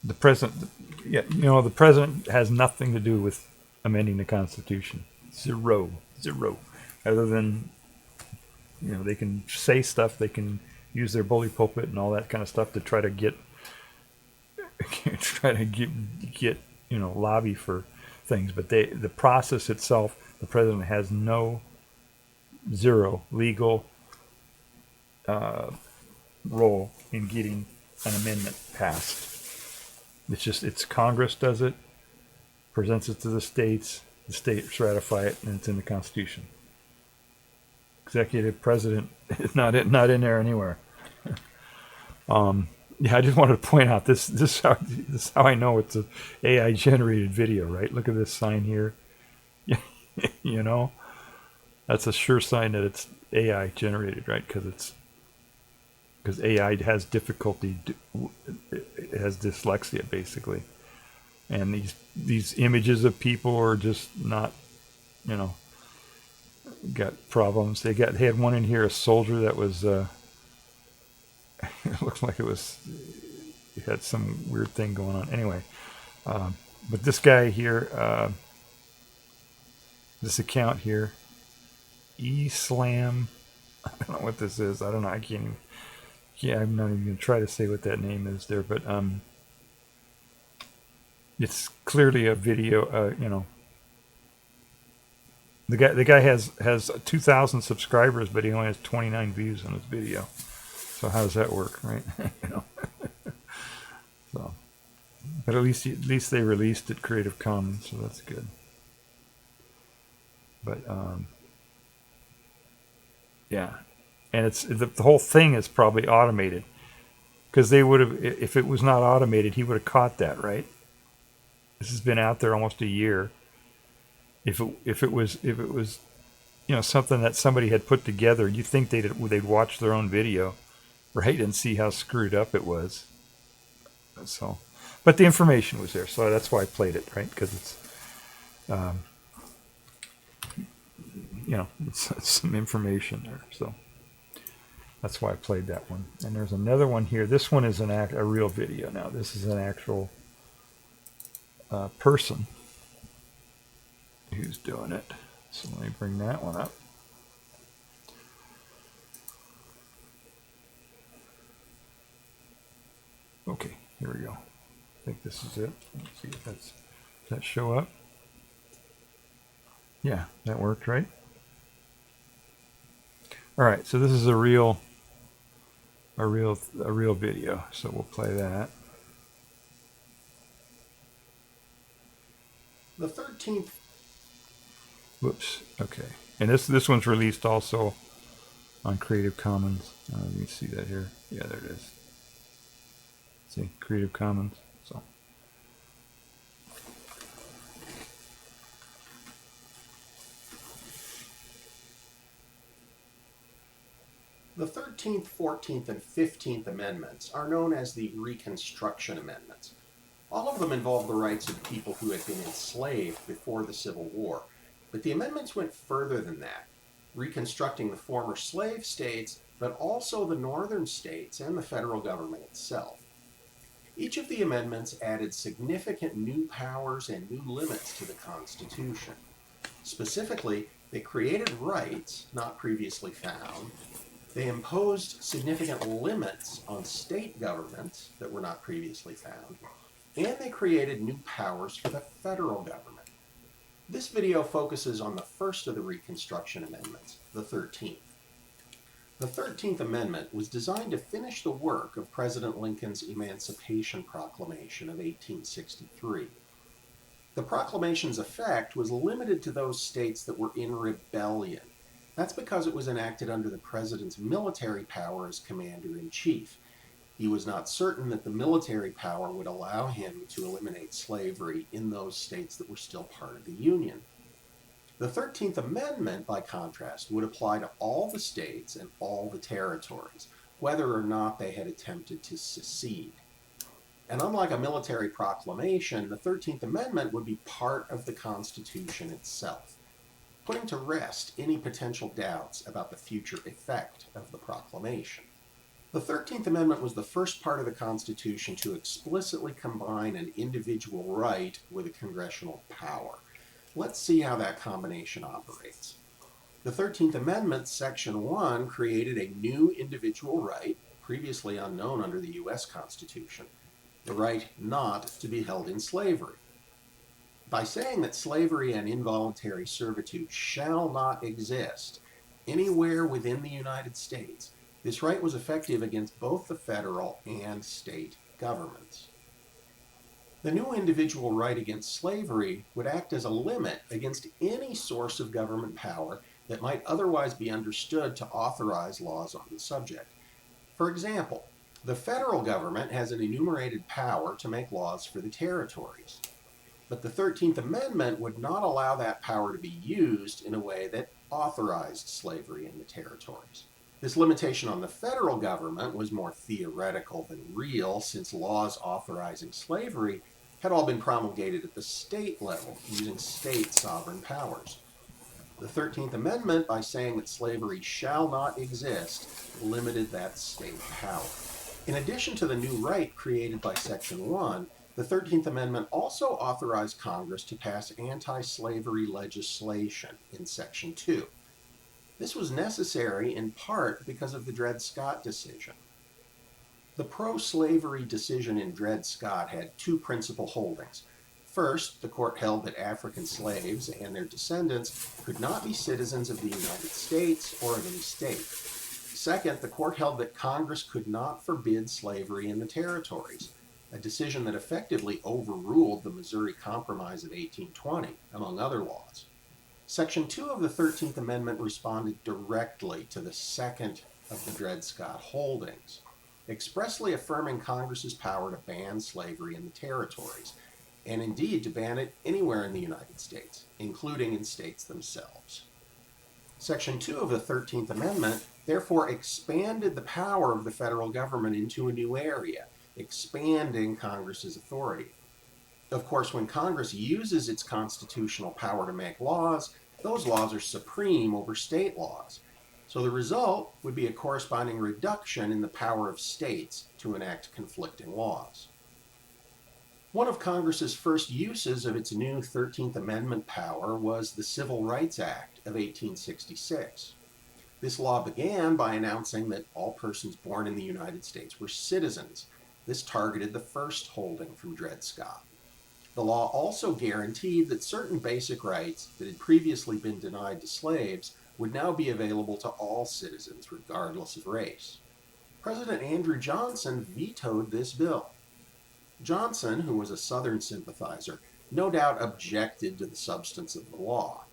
The president, the president has nothing to do with amending the Constitution. Zero. Other than, they can say stuff, they can use their bully pulpit and all that kind of stuff to try to get lobby for things. But the process itself, the president has zero legal role in getting an amendment passed. It's Congress does it, presents it to the states ratify it, and it's in the Constitution. Executive president is not in there anywhere. I just wanted to point out this is how I know it's an AI generated video, right? Look at this sign here. That's a sure sign that it's AI generated, right? Because AI has difficulty, it has dyslexia basically, and these images of people are just not, got problems. They had one in here, a soldier that was it looked like it had some weird thing going on. Anyway, but this guy here, this account here, eSlam. I don't know what this is. I don't know. I can't even. Yeah, I'm not even gonna try to say what that name is there, but it's clearly a video. You know, the guy has 2,000 subscribers, but he only has 29 views on his video. So how does that work, right? You know. So, but at least they released it Creative Commons, so that's good. But yeah, and it's the whole thing is probably automated, because they would have, if it was not automated, he would have caught that, right? This has been out there almost a year. If it was you know, something that somebody had put together, you think they'd watch their own video, right, and see how screwed up it was. So, but the information was there, so that's why I played it, right? Because it's you know, it's some information there, so that's why I played that one. And there's another one here. This one is a real video. Now this is an actual person who's doing it. So let me bring that one up. Okay, here we go. I think this is it. Let's see if does that show up. Yeah, that worked, right? All right, so this is a real video. So we'll play that. The 13th. Whoops. Okay, and this one's released also on Creative Commons. You can see that here. Yeah, there it is. See, Creative Commons. So. The 13th, 14th, and 15th Amendments are known as the Reconstruction Amendments. All of them involve the rights of people who had been enslaved before the Civil War, but the amendments went further than that, reconstructing the former slave states, but also the northern states and the federal government itself. Each of the amendments added significant new powers and new limits to the Constitution. Specifically, they created rights not previously found. They imposed significant limits on state governments that were not previously found, and they created new powers for the federal government. This video focuses on the first of the Reconstruction Amendments, the 13th. The 13th Amendment was designed to finish the work of President Lincoln's Emancipation Proclamation of 1863. The proclamation's effect was limited to those states that were in rebellion. That's because it was enacted under the president's military power as commander-in-chief. He was not certain that the military power would allow him to eliminate slavery in those states that were still part of the Union. The 13th Amendment, by contrast, would apply to all the states and all the territories, whether or not they had attempted to secede. And unlike a military proclamation, the 13th Amendment would be part of the Constitution itself, putting to rest any potential doubts about the future effect of the proclamation. The 13th Amendment was the first part of the Constitution to explicitly combine an individual right with a congressional power. Let's see how that combination operates. The 13th Amendment, Section 1, created a new individual right, previously unknown under the U.S. Constitution, the right not to be held in slavery. By saying that slavery and involuntary servitude shall not exist anywhere within the United States, this right was effective against both the federal and state governments. The new individual right against slavery would act as a limit against any source of government power that might otherwise be understood to authorize laws on the subject. For example, the federal government has an enumerated power to make laws for the territories. But the 13th Amendment would not allow that power to be used in a way that authorized slavery in the territories. This limitation on the federal government was more theoretical than real, since laws authorizing slavery had all been promulgated at the state level, using state sovereign powers. The 13th Amendment, by saying that slavery shall not exist, limited that state power. In addition to the new right created by Section 1, The 13th Amendment also authorized Congress to pass anti-slavery legislation in Section 2. This was necessary in part because of the Dred Scott decision. The pro-slavery decision in Dred Scott had two principal holdings. First, the court held that African slaves and their descendants could not be citizens of the United States or of any state. Second, the court held that Congress could not forbid slavery in the territories, a decision that effectively overruled the Missouri Compromise of 1820, among other laws. Section 2 of the 13th Amendment responded directly to the second of the Dred Scott holdings, expressly affirming Congress's power to ban slavery in the territories, and indeed to ban it anywhere in the United States, including in states themselves. Section 2 of the 13th Amendment therefore expanded the power of the federal government into a new area, expanding Congress's authority. Of course, when Congress uses its constitutional power to make laws, those laws are supreme over state laws. So the result would be a corresponding reduction in the power of states to enact conflicting laws. One of Congress's first uses of its new 13th Amendment power was the Civil Rights Act of 1866. This law began by announcing that all persons born in the United States were citizens. This targeted the first holding from Dred Scott. The law also guaranteed that certain basic rights that had previously been denied to slaves would now be available to all citizens, regardless of race. President Andrew Johnson vetoed this bill. Johnson, who was a Southern sympathizer, no doubt objected to the substance of the law,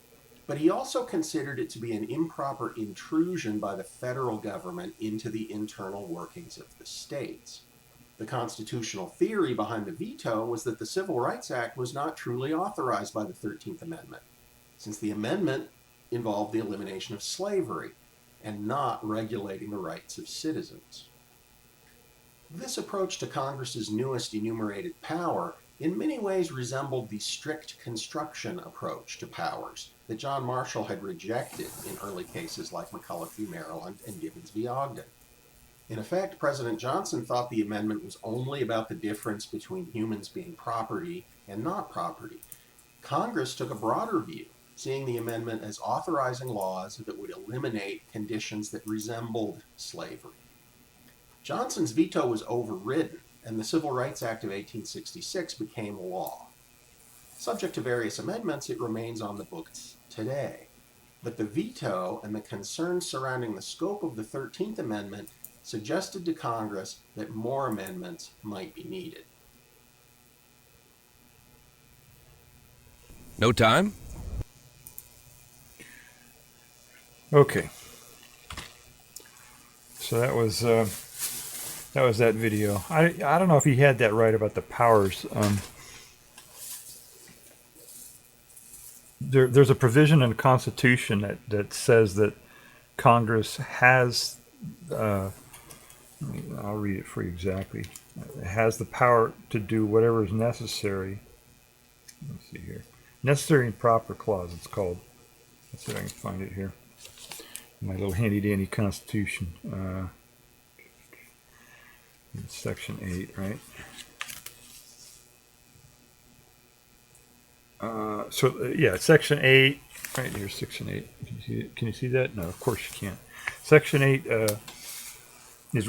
but he also considered it to be an improper intrusion by the federal government into the internal workings of the states. The constitutional theory behind the veto was that the Civil Rights Act was not truly authorized by the 13th Amendment, since the amendment involved the elimination of slavery and not regulating the rights of citizens. This approach to Congress's newest enumerated power in many ways resembled the strict construction approach to powers that John Marshall had rejected in early cases like McCulloch v. Maryland and Gibbons v. Ogden. In effect, President Johnson thought the amendment was only about the difference between humans being property and not property. Congress took a broader view, seeing the amendment as authorizing laws that would eliminate conditions that resembled slavery. Johnson's veto was overridden, and the Civil Rights Act of 1866 became law. Subject to various amendments, it remains on the books today. But the veto and the concerns surrounding the scope of the 13th Amendment suggested to Congress that more amendments might be needed. No time? Okay. So that was that video. I don't know if he had that right about the powers. There's a provision in the Constitution that says that Congress has, I'll read it for you exactly, has the power to do whatever is necessary. Let's see here. Necessary and proper clause, it's called. Let's see if I can find it here. My little handy-dandy Constitution. Section 8, right? Section 8, right here, Section 8. Can you see that? No, of course you can't. Section 8 is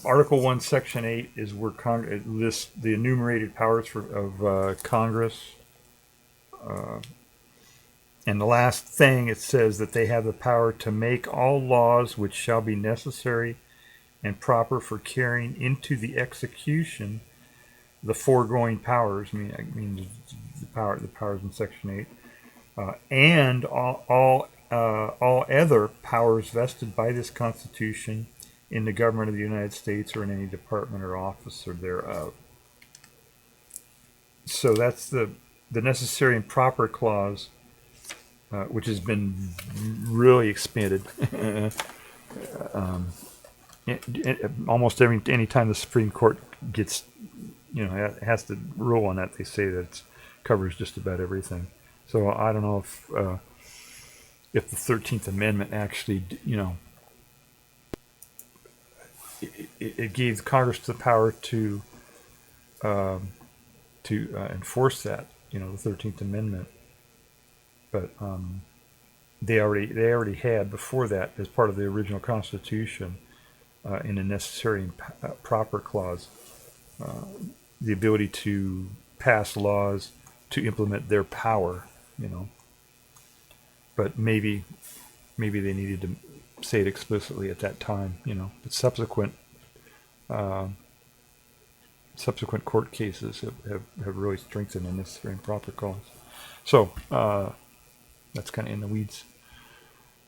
Article 1, Section 8 is where Congress lists the enumerated powers of Congress. And the last thing, it says that they have the power to make all laws which shall be necessary and proper for carrying into the execution the foregoing powers. I mean the powers in Section 8, and all other powers vested by this Constitution in the government of the United States or in any department or office or thereof. So that's the necessary and proper clause, which has been really expanded. Almost any time the Supreme Court gets, has to rule on that, they say that it covers just about everything. So I don't know if the 13th Amendment actually, it gave Congress the power to to enforce that, the 13th Amendment. But they already had before that, as part of the original Constitution, in a necessary and proper clause, the ability to pass laws to implement their power, But maybe they needed to say it explicitly at that time, But subsequent court cases have really strengthened the necessary and proper clause. So that's kind of in the weeds.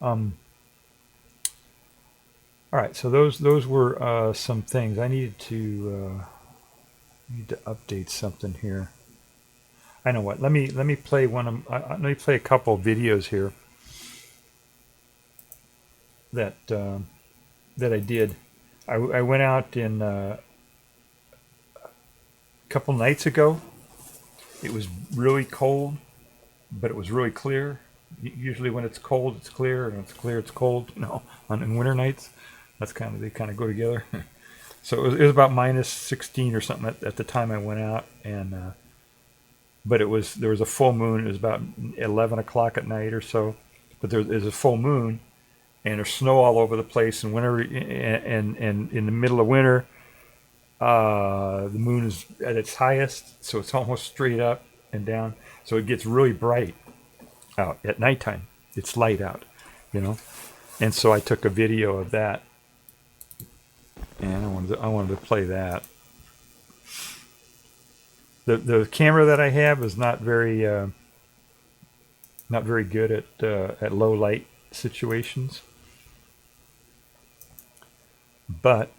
All right, so those were some things. I need to update something here. I know what. Let me play let me play a couple of videos here that I did. I went out in a couple nights ago. It was really cold, but it was really clear. Usually when it's cold, it's clear, and when it's clear, it's cold. On winter nights, they kind of go together. So it was about minus 16 or something at the time I went out, and but there was a full moon. It was about 11 o'clock at night or so, but there's a full moon, and there's snow all over the place. And winter, and in the middle of winter, the moon is at its highest, so it's almost straight up and down. So it gets really bright out at nighttime. It's light out, And so I took a video of that, and I wanted to play that. The camera that I have is not very good at low light situations, but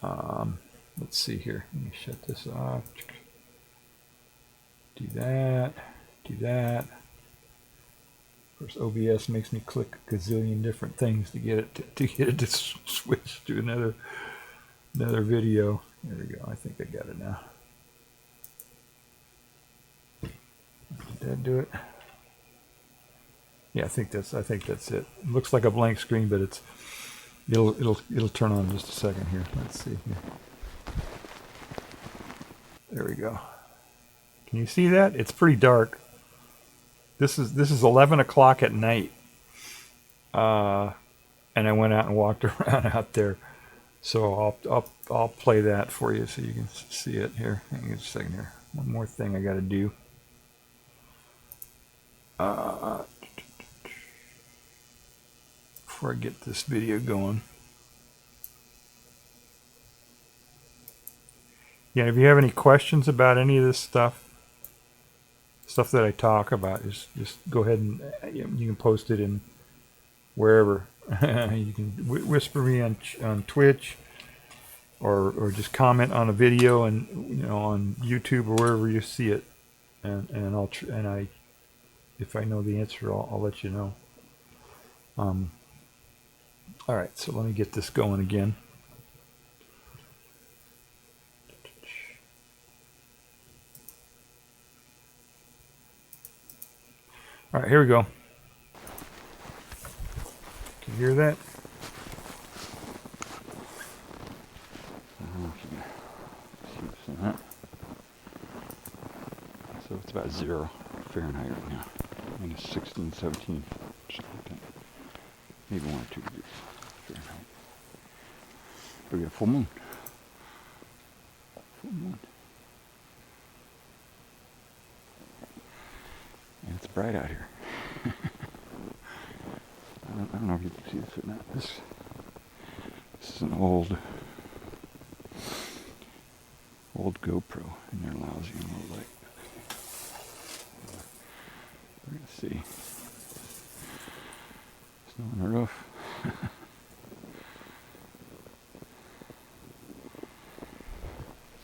let's see here. Let me shut this off. Do that. Of course, OBS makes me click a gazillion different things to get it to switch to another video. There we go. I think I got it now. Did that do it? Yeah, I think that's it. Looks like a blank screen, but it'll turn on in just a second here. Let's see here. There we go. Can you see that? It's pretty dark. This is 11 o'clock at night, and I went out and walked around out there. So I'll play that for you so you can see it here. Hang on a second here. One more thing I got to do. Before I get this video going. Yeah, if you have any questions about any of this stuff that I talk about, just go ahead and you can post it in wherever. You can whisper me on Twitch, or just comment on a video and on YouTube or wherever you see it, and if I know the answer, I'll let you know. All right, so let me get this going again. All right, here we go. Can you hear that? So it's about 0 Fahrenheit right now. Minus 16, 17, something like that. Maybe 1 or 2 degrees Fahrenheit. But we got full moon. Full moon. And it's bright out here. I don't know if you can see this or not. This is an old GoPro, and they're lousy in low light. We're gonna see. Snow on the roof.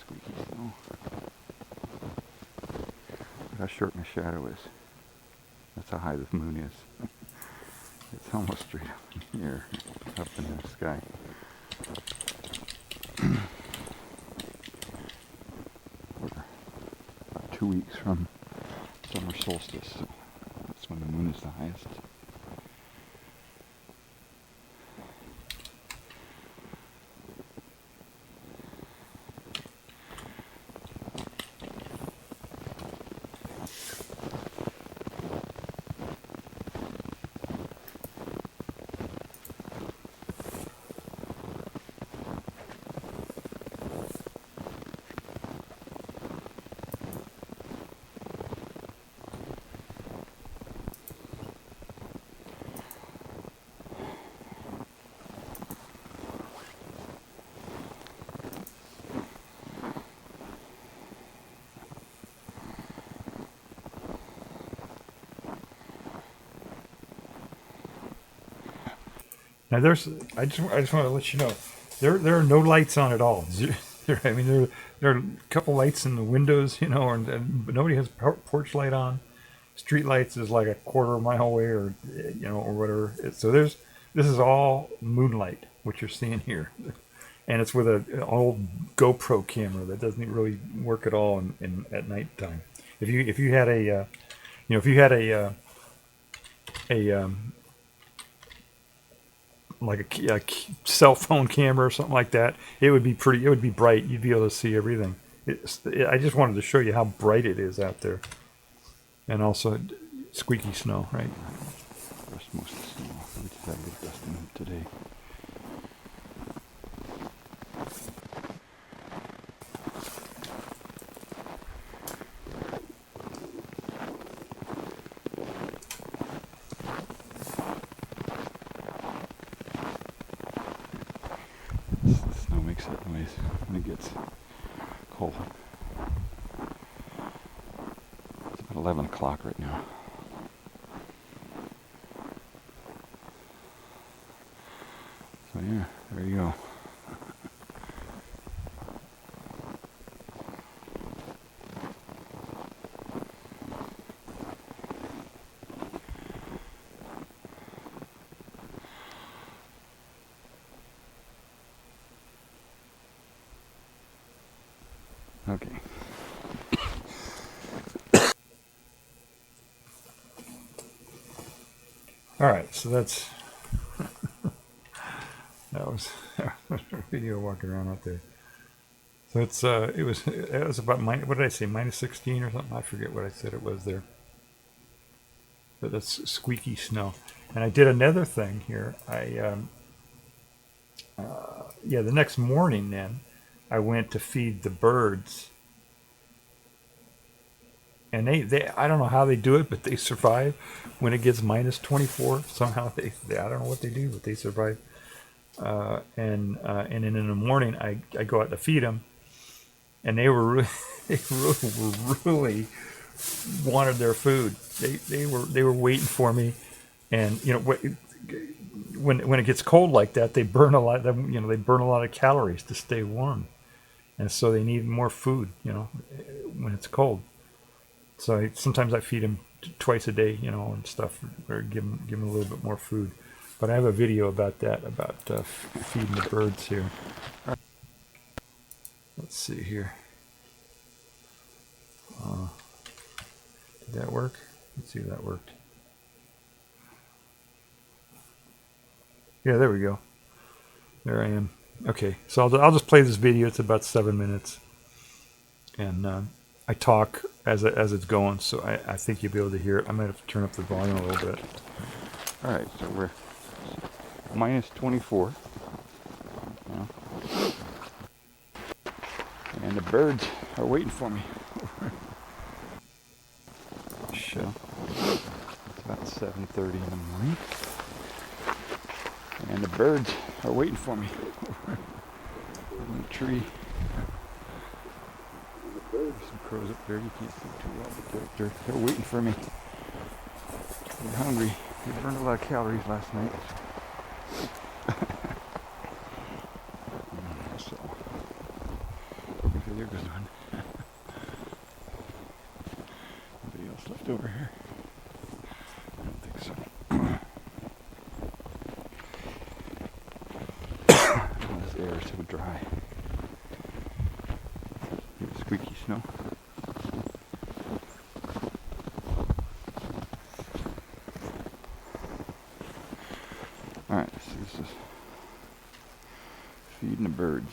Squeaky snow. Look how short my shadow is. That's how high the moon is. It's almost straight up in the air, up in the sky. We're about 2 weeks from summer solstice, so that's when the moon is the highest. Now I just want to let you know, there are no lights on at all. I mean, there are a couple lights in the windows, you know, but nobody has porch light on. Street lights is like a quarter of a mile away, or you know, or whatever. So this is all moonlight, what you're seeing here, and it's with an old GoPro camera that doesn't really work at all at nighttime. If you had a cell phone camera or something like that, it would be bright. You'd be able to see everything. I just wanted to show you how bright it is out there. And also squeaky snow, right? Dust most of the snow. We just had a good dust in them today. The snow makes that noise when it gets cold. 11 o'clock right now. So yeah, there you go. Okay. All right, so that's that was a video walking around out there. So it was about what did I say, minus 16 or something? I forget what I said it was there. But that's squeaky snow. And I did another thing here. The next morning then, I went to feed the birds. And they I don't know how they do it, but they survive when it gets minus 24. Somehow they I don't know what they do, but they survive. And then in the morning I go out to feed them, and they were really wanted their food. They were waiting for me, and you know when it gets cold like that, they burn a lot. They burn a lot of calories to stay warm, and so they need more food. You know, when it's cold. So sometimes I feed them twice a day, you know, and stuff, or give them a little bit more food. But I have a video about that, about feeding the birds here. Let's see here. Did that work? Let's see if that worked. Yeah, there we go. There I am. Okay, so I'll just play this video. It's about 7 minutes, and I talk as it's going, so I think you'll be able to hear it. I might have to turn up the volume a little bit. All right, so we're minus 24 now. And the birds are waiting for me. So it's about 7:30 in the morning. And the birds are waiting for me in the tree. There's some crows up there. You can't see too well, but they're waiting for me. They're hungry. They burned a lot of calories last night. So, okay, there goes one. Anybody else left over here? I don't think so. Oh, this air is so dry. Here's squeaky snow. Alright, so this is feeding the birds.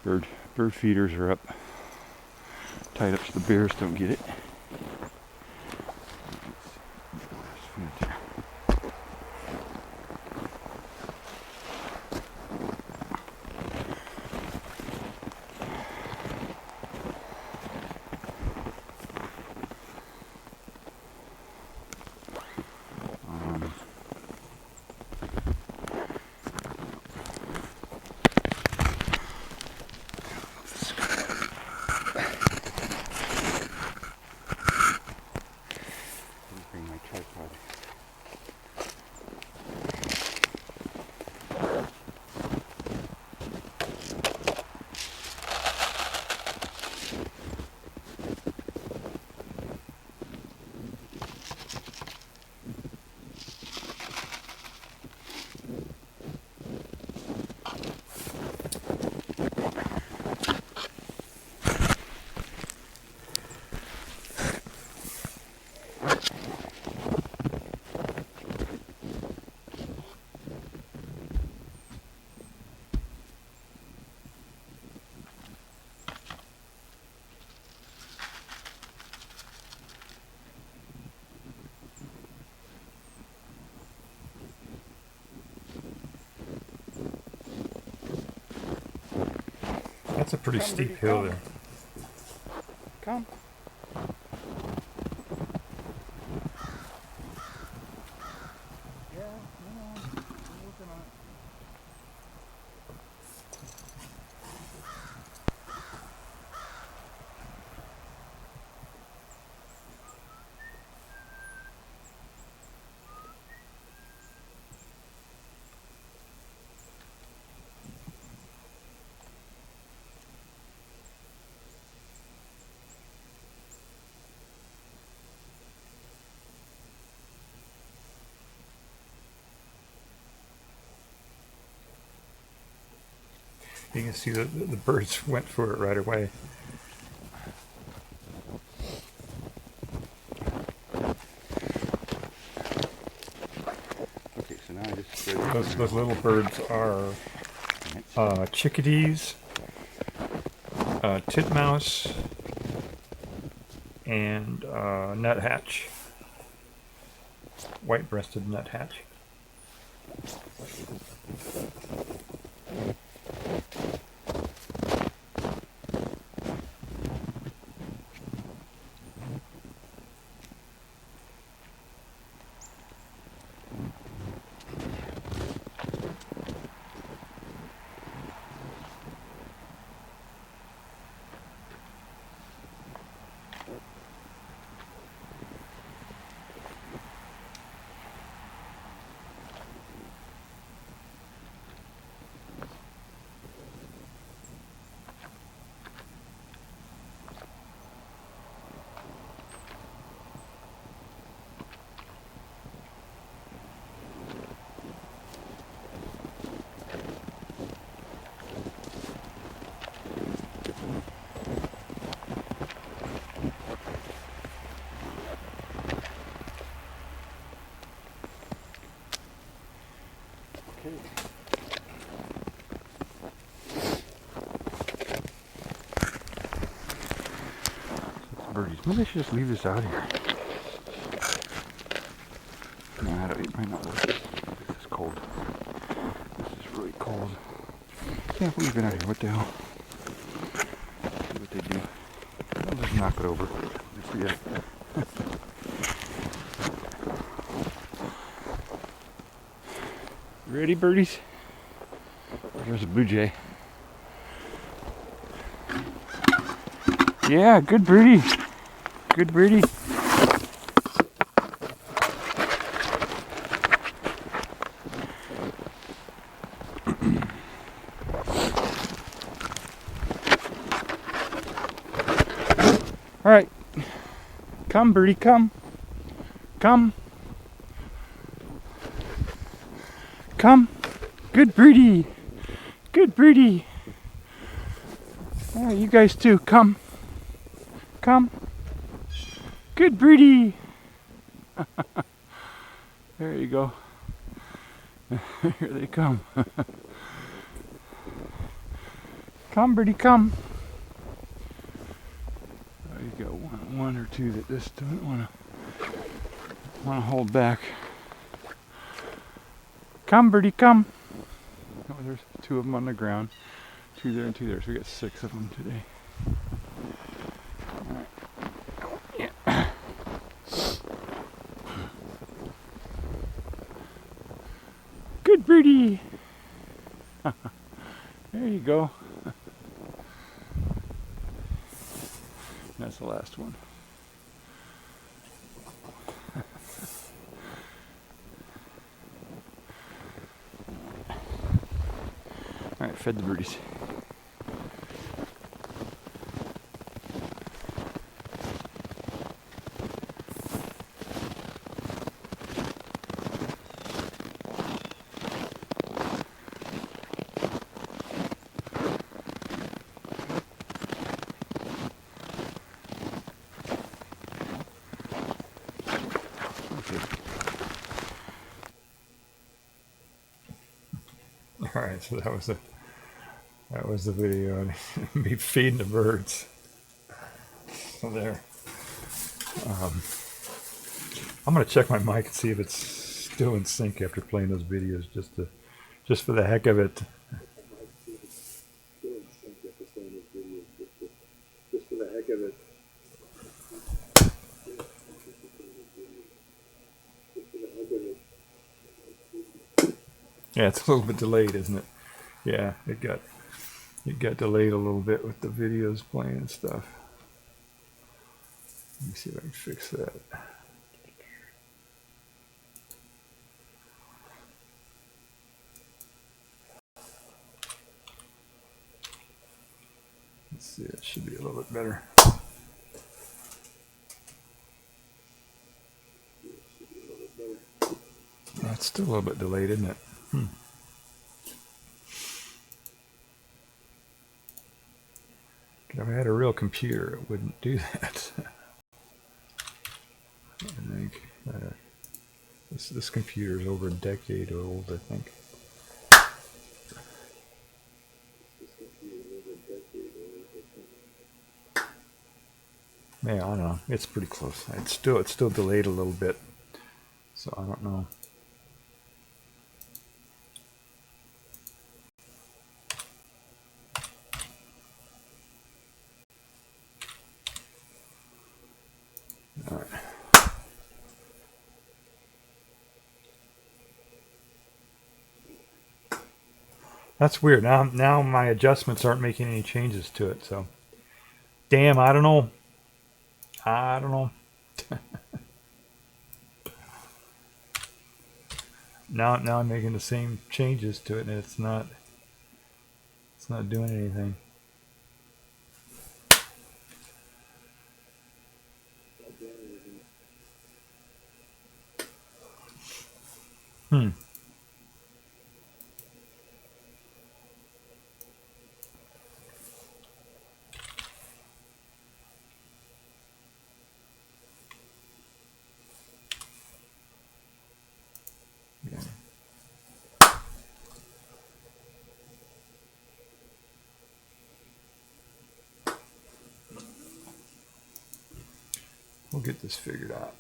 Bird feeders are up, tied up so the bears don't get it. That's a pretty Come, steep baby, hill come. there. Come. Yeah, I'm working on it. You can see the birds went for it right away. Okay, so now I just spread it. Those little birds are chickadees, titmouse, and nuthatch. White-breasted nuthatch. Birdies. Maybe I should just leave this out here. Nah, it might not work. This is cold. This is really cold. Yeah, we'll leave it out here. What the hell? See what they do. I'll just knock it over. Yeah. Ready, birdies? There's a blue jay. Yeah, good birdie. Good birdie. All right. Come, birdie, come. Come. Come. Good birdie. Good birdie. Oh, you guys too. Come. Come. Good birdie. There you go. Here they come. Come, birdie, come. Oh, you got one or two that just don't want to hold back. Come, birdie, come. Oh, there's two of them on the ground. Two there and two there. So we got 6 of them today. Good birdie. There you go. That's the last one. All right, fed the birdies. All right, so that was the video of me feeding the birds. So there. I'm gonna check my mic and see if it's still in sync after playing those videos, just for the heck of it. Yeah, it's a little bit delayed, isn't it? Yeah, it got delayed a little bit with the videos playing and stuff. Let me see if I can fix that. Let's see, it should be a little bit better. It's still a little bit delayed, isn't it? If I had a real computer, it wouldn't do that. I think this computer is over a decade old, I think. Yeah, I don't know. It's pretty close. It's still delayed a little bit, so I don't know. All right. That's weird. Now my adjustments aren't making any changes to it. So, damn, I don't know. I don't know. Now I'm making the same changes to it, and it's not doing anything. Yeah. We'll get this figured out.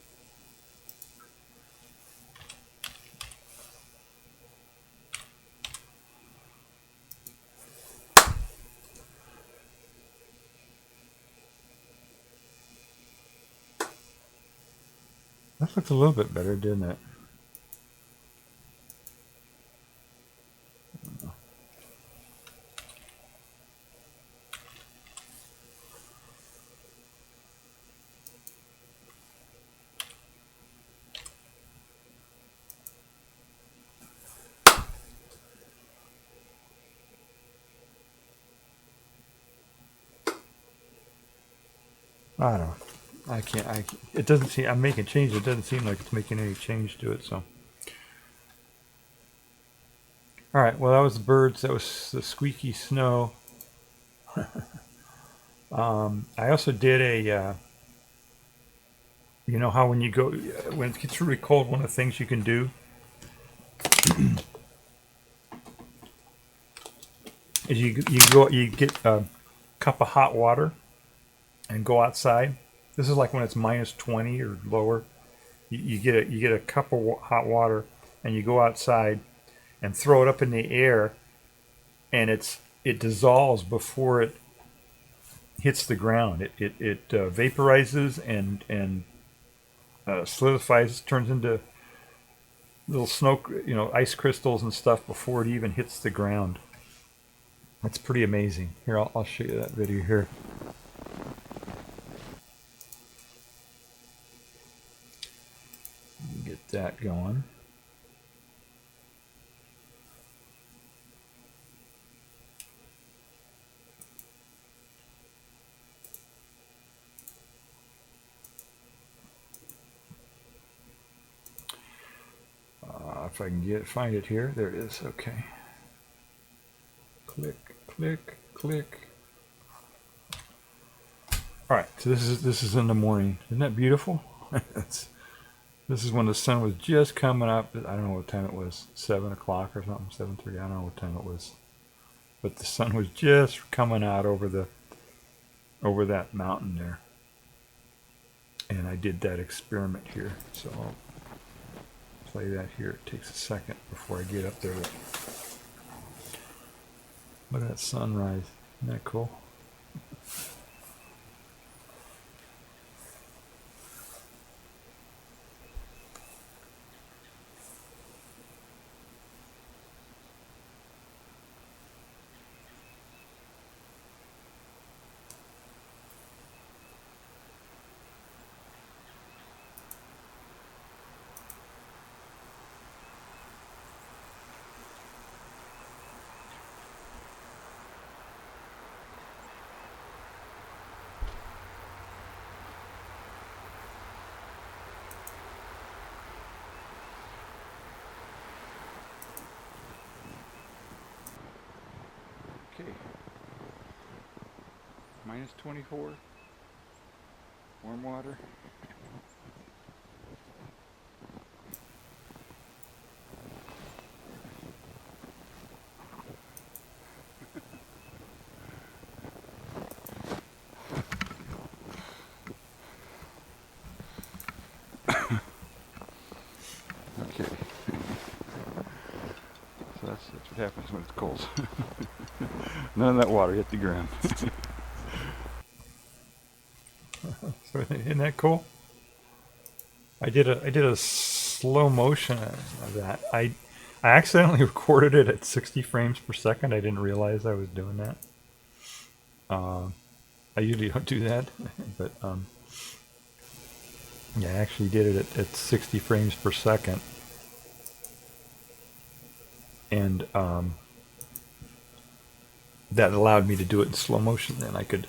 That looked a little bit better, didn't it? I don't know. I can't. It doesn't seem. I'm making changes. It doesn't seem like it's making any change to it. So. All right. Well, that was the birds. That was the squeaky snow. I also did a. You know how when you go when it gets really cold, one of the things you can do is you get a cup of hot water and go outside. This is like when it's minus 20 or lower. You get a cup of hot water and you go outside and throw it up in the air, and it dissolves before it hits the ground. It vaporizes and solidifies, turns into little snow, ice crystals and stuff before it even hits the ground. That's pretty amazing. Here, I'll show you that video here. Get that going. If I can find it here. There it is. Okay. Click, click, click. All right. So this is in the morning. Isn't that beautiful? This is when the sun was just coming up. I don't know what time it was. 7 o'clock or something. 7:30. I don't know what time it was. But the sun was just coming out over that mountain there. And I did that experiment here. So I'll play that here. It takes a second before I get up there. Look at that sunrise. Isn't that cool? Okay. Minus 24. Warm water. Okay. So that's what happens when it's cold. None of that water hit the ground. So isn't that cool? I did a slow motion of that. I accidentally recorded it at 60 frames per second. I didn't realize I was doing that. I usually don't do that, but yeah, I actually did it at 60 frames per second, and that allowed me to do it in slow motion. Then I could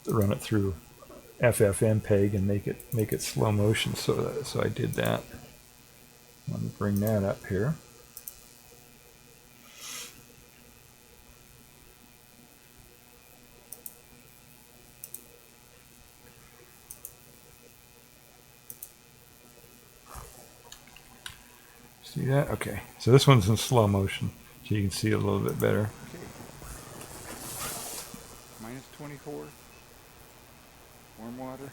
run it through FFmpeg and make it slow motion. So I did that. Let me bring that up here. See that? Okay. So this one's in slow motion, so you can see it a little bit better. Okay. Minus 24. Warm water.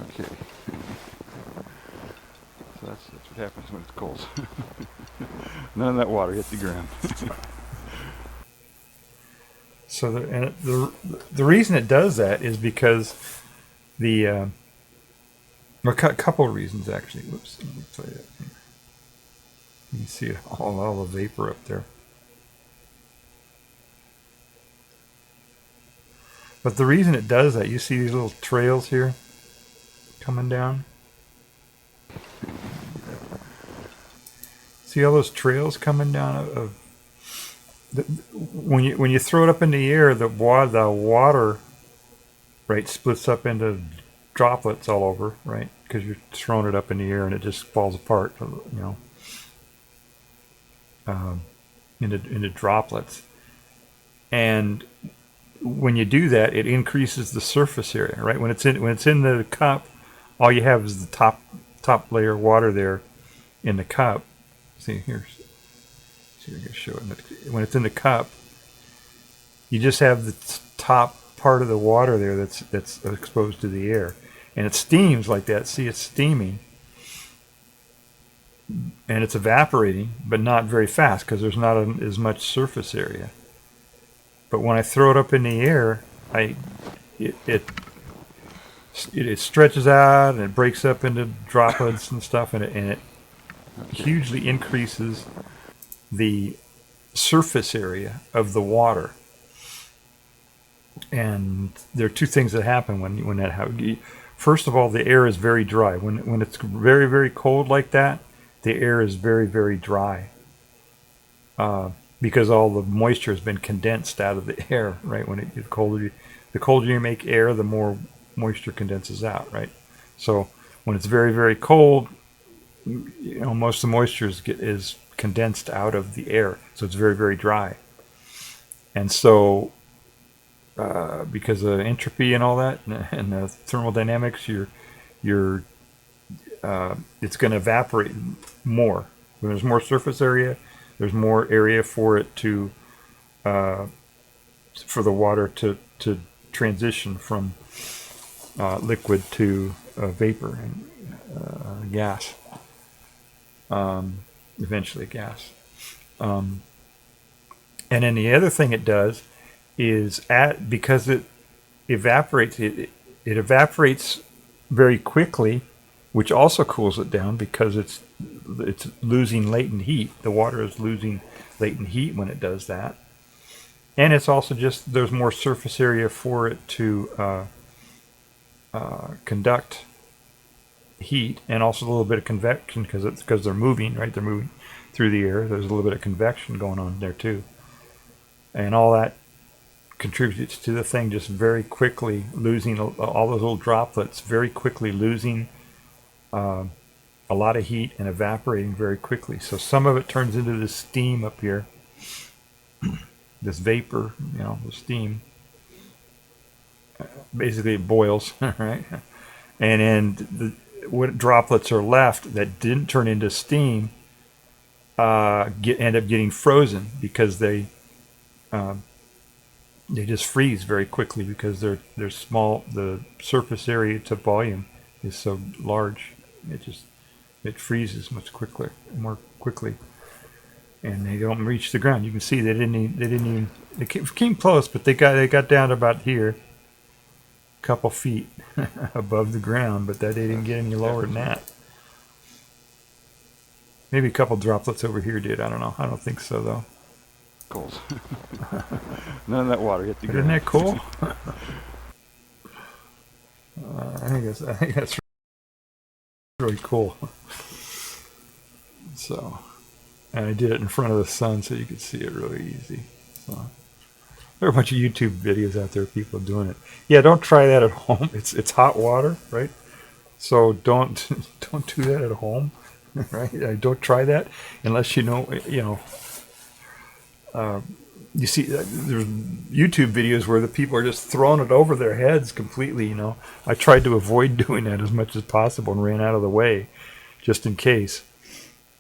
Okay. So that's what happens when it's cold. None of that water hit the ground. So the reason it does that is because a couple of reasons actually. Whoops, let me play that. You can see all the vapor up there. But the reason it does that, you see these little trails here coming down. See all those trails coming down when you throw it up in the air, the water, right, splits up into droplets all over, right, because you're throwing it up in the air and it just falls apart, you know, into droplets. And when you do that, it increases the surface area, right? When it's in the cup, all you have is the top layer of water there in the cup. See here. See, I'm going to show it. When it's in the cup, you just have the top part of the water there that's exposed to the air, and it steams like that. See, it's steaming, and it's evaporating, but not very fast because there's not as much surface area. But when I throw it up in the air, it stretches out and it breaks up into droplets and stuff, and it hugely increases the surface area of the water. And there are two things that happen when that happens. First of all, the air is very dry. When it's very, very cold like that, the air is very, very dry. Because all the moisture has been condensed out of the air, right? The colder you make air, the more moisture condenses out, right? So when it's very, very cold, you know, most of the moisture is condensed out of the air, so it's very, very dry. And so because of entropy and all that and the thermodynamics, it's going to evaporate more. When there's more surface area, there's more area for it to for the water to transition from liquid to vapor and gas. Eventually gas. And then the other thing it does is because it evaporates, it evaporates very quickly, which also cools it down because it's losing latent heat. The water is losing latent heat when it does that. And it's also just, there's more surface area for it to conduct heat and also a little bit of convection because they're moving, right? They're moving through the air. There's a little bit of convection going on there too, and all that contributes to the thing just very quickly losing all those little droplets, very quickly losing a lot of heat and evaporating very quickly. So some of it turns into this steam up here, this vapor, the steam. Basically, it boils, right? And then what droplets are left that didn't turn into steam end up getting frozen because they just freeze very quickly because they're small. The surface area to volume is so large, it freezes more quickly, and they don't reach the ground. You can see they came close, but they got down to about here, a couple feet above the ground, but they didn't get any lower than that. Maybe a couple droplets over here did. I don't know. I don't think so though. Cold. None of that water hit the ground. Isn't that cool? I think that's really cool. So, and I did it in front of the sun so you could see it really easy. So, there are a bunch of YouTube videos out there of people doing it. Yeah, don't try that at home. It's hot water, right? So don't do that at home, right? Don't try that unless you know. You see, there's YouTube videos where the people are just throwing it over their heads completely. I tried to avoid doing that as much as possible and ran out of the way, just in case.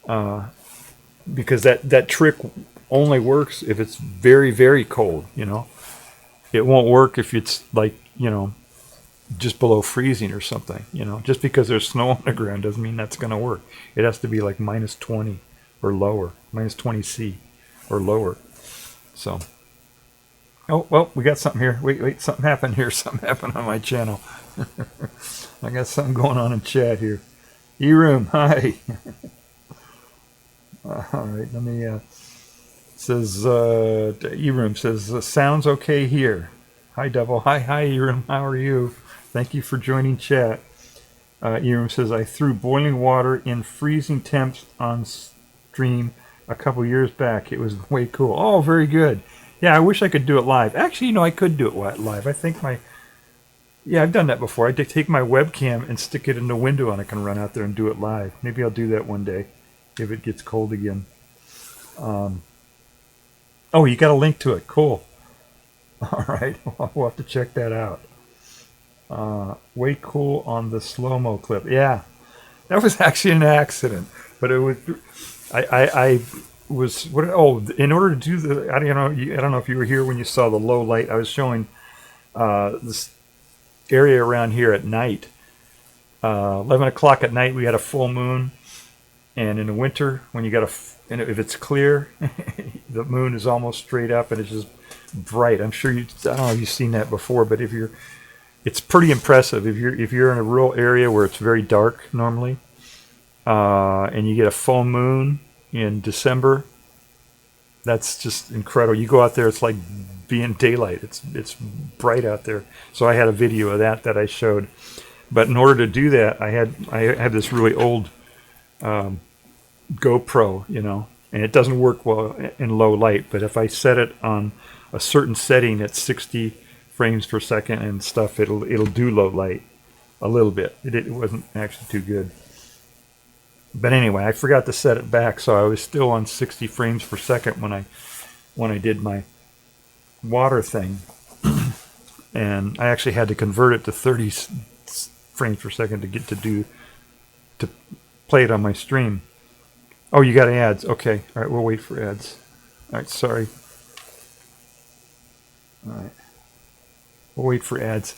Because that trick only works if it's very, very cold. It won't work if it's like just below freezing or something. Just because there's snow on the ground doesn't mean that's going to work. It has to be like minus 20 or lower, minus 20 C or lower. So, oh, well, we got something here. Wait, something happened here. Something happened on my channel. I got something going on in chat here. E-Room, hi. All right, let me, says, E-Room says, sounds okay here. Hi, Double. Hi, E-Room. How are you? Thank you for joining chat. E-Room says, I threw boiling water in freezing temps on stream a couple years back. It was way cool. Oh, very good. Yeah, I wish I could do it live. Actually, I could do it live. I think I've done that before. I take my webcam and stick it in the window and I can run out there and do it live. Maybe I'll do that one day if it gets cold again. Oh, you got a link to it. Cool. All right. We'll have to check that out. Way cool on the slow-mo clip. Yeah, that was actually an accident, but it was... I was in order to do the I don't know if you were here when you saw the low light. I was showing this area around here at night. 11 o'clock at night we had a full moon, and in the winter when you got and if it's clear, the moon is almost straight up and it's just bright. I'm sure I don't know if you've seen that before, but it's pretty impressive if you're in a rural area where it's very dark normally. And you get a full moon in December. That's just incredible. You go out there, it's like being daylight. It's bright out there. So I had a video of that I showed. But in order to do that, I had this really old GoPro, and it doesn't work well in low light. But if I set it on a certain setting at 60 frames per second and stuff, it'll do low light a little bit. It wasn't actually too good. But anyway, I forgot to set it back, so I was still on 60 frames per second when I did my water thing. And I actually had to convert it to 30 frames per second to play it on my stream. Oh, you got ads. Okay. All right, we'll wait for ads. All right, sorry. All right. We'll wait for ads.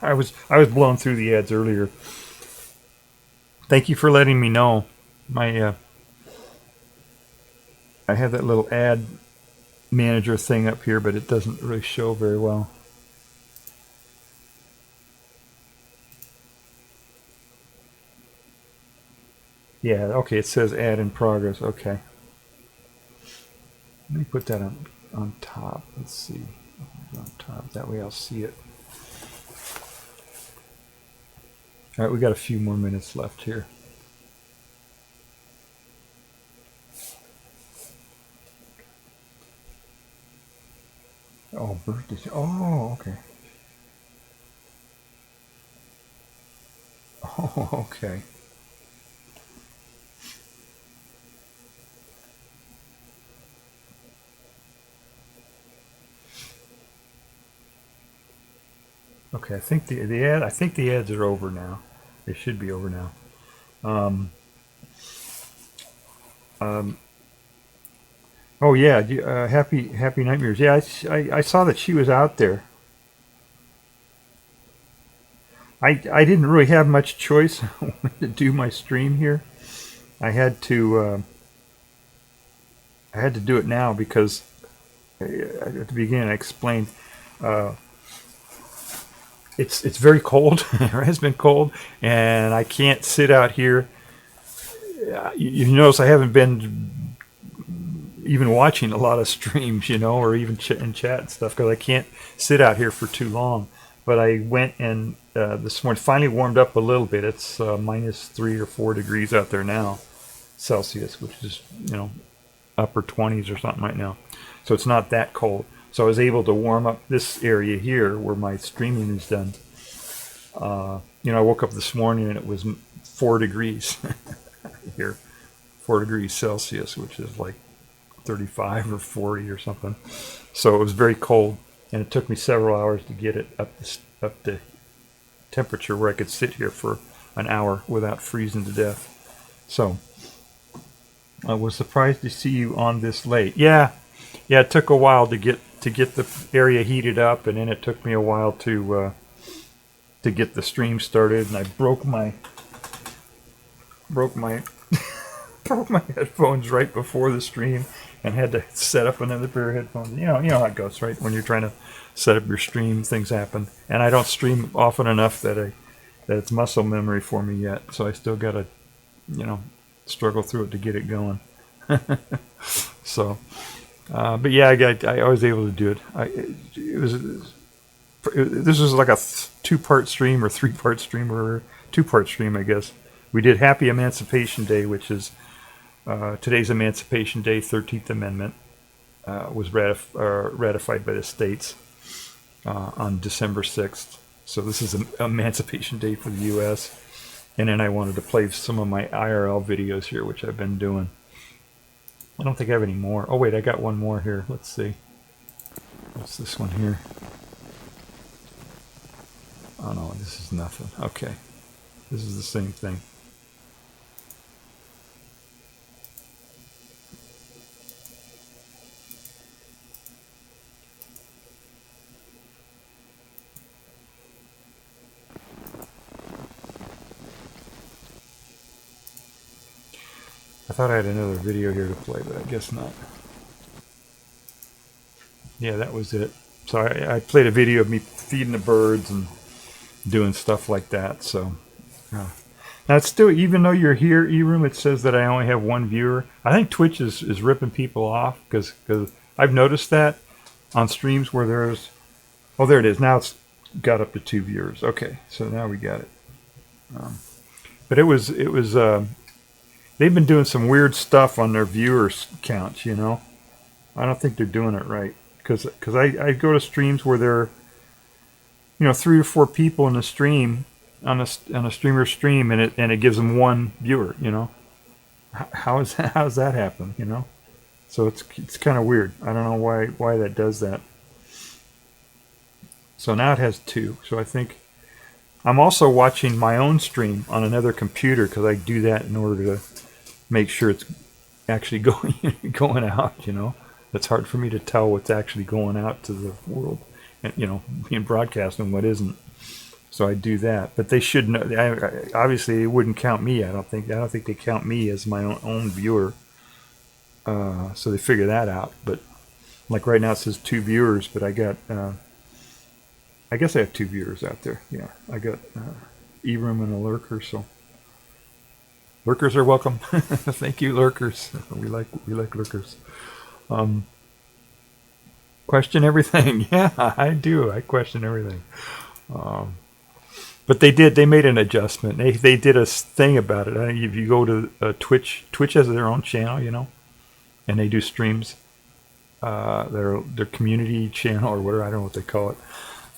I was blowing through the ads earlier. Thank you for letting me know. I have that little ad manager thing up here, but it doesn't really show very well. Yeah, okay, it says ad in progress. Okay. Let me put that on top. Let's see. On top. That way I'll see it. All right, we got a few more minutes left here. Oh, birthday. Oh, okay. Oh, okay. Okay, I think the ads are over now. They should be over now. Oh yeah, happy nightmares. Yeah, I saw that she was out there. I didn't really have much choice to do my stream here. I had to do it now because at the beginning I explained it's very cold. It has been cold, and I can't sit out here. You notice I haven't been even watching a lot of streams, or even in chat and stuff, because I can't sit out here for too long. But I went and this morning finally warmed up a little bit. It's minus 3 or 4 degrees out there now, Celsius, which is upper 20s or something right now. So it's not that cold. So I was able to warm up this area here where my streaming is done. I woke up this morning and it was 4 degrees here, 4 degrees Celsius, which is like 35 or 40 or something. So it was very cold, and it took me several hours to get it up to temperature where I could sit here for an hour without freezing to death. So I was surprised to see you on this late. Yeah, it took a while to get the area heated up, and then it took me a while to get the stream started, and I broke my broke my headphones right before the stream and had to set up another pair of headphones. You know how it goes, right? When you're trying to set up your stream, things happen. And I don't stream often enough that it's muscle memory for me yet. So I still got to, struggle through it to get it going. So, but yeah, I was able to do it. This was like a 2-part stream or 3-part stream or 2-part stream, I guess. We did Happy Emancipation Day, which is today's Emancipation Day, 13th Amendment, was ratified by the states on December 6th. So this is an Emancipation Day for the U.S. And then I wanted to play some of my IRL videos here, which I've been doing. I don't think I have any more. Oh, wait, I got one more here. Let's see. What's this one here? Oh, no, this is nothing. Okay. This is the same thing. I thought I had another video here to play, but I guess not. Yeah, that was it. So I played a video of me feeding the birds and doing stuff like that. So now it's still, even though you're here, eRoom, it says that I only have 1 viewer. I think Twitch is ripping people off because I've noticed that on streams where there's, oh, there it is. Now it's got up to 2 viewers. Okay, so now we got it. But it was they've been doing some weird stuff on their viewers counts, I don't think they're doing it right. Because I go to streams where there are, 3 or 4 people in the stream, on a streamer's stream, and it gives them 1 viewer, How does that happen, So it's kind of weird. I don't know why that does that. So now it has 2. So I think I'm also watching my own stream on another computer because I do that in order to make sure it's actually going out, It's hard for me to tell what's actually going out to the world, and being broadcast and what isn't. So I do that, but they should know. Obviously, they wouldn't count me. I don't think they count me as my own viewer. So they figure that out. But like right now, it says 2 viewers, but I got. I guess I have 2 viewers out there. Yeah, I got eRoom and a lurker. So lurkers are welcome. Thank you, lurkers. We like lurkers. Question everything. Yeah, I do. I question everything. But they made an adjustment. They did a thing about it. If you go to Twitch has their own channel, you know, and they do streams. Their community channel or whatever, I don't know what they call it.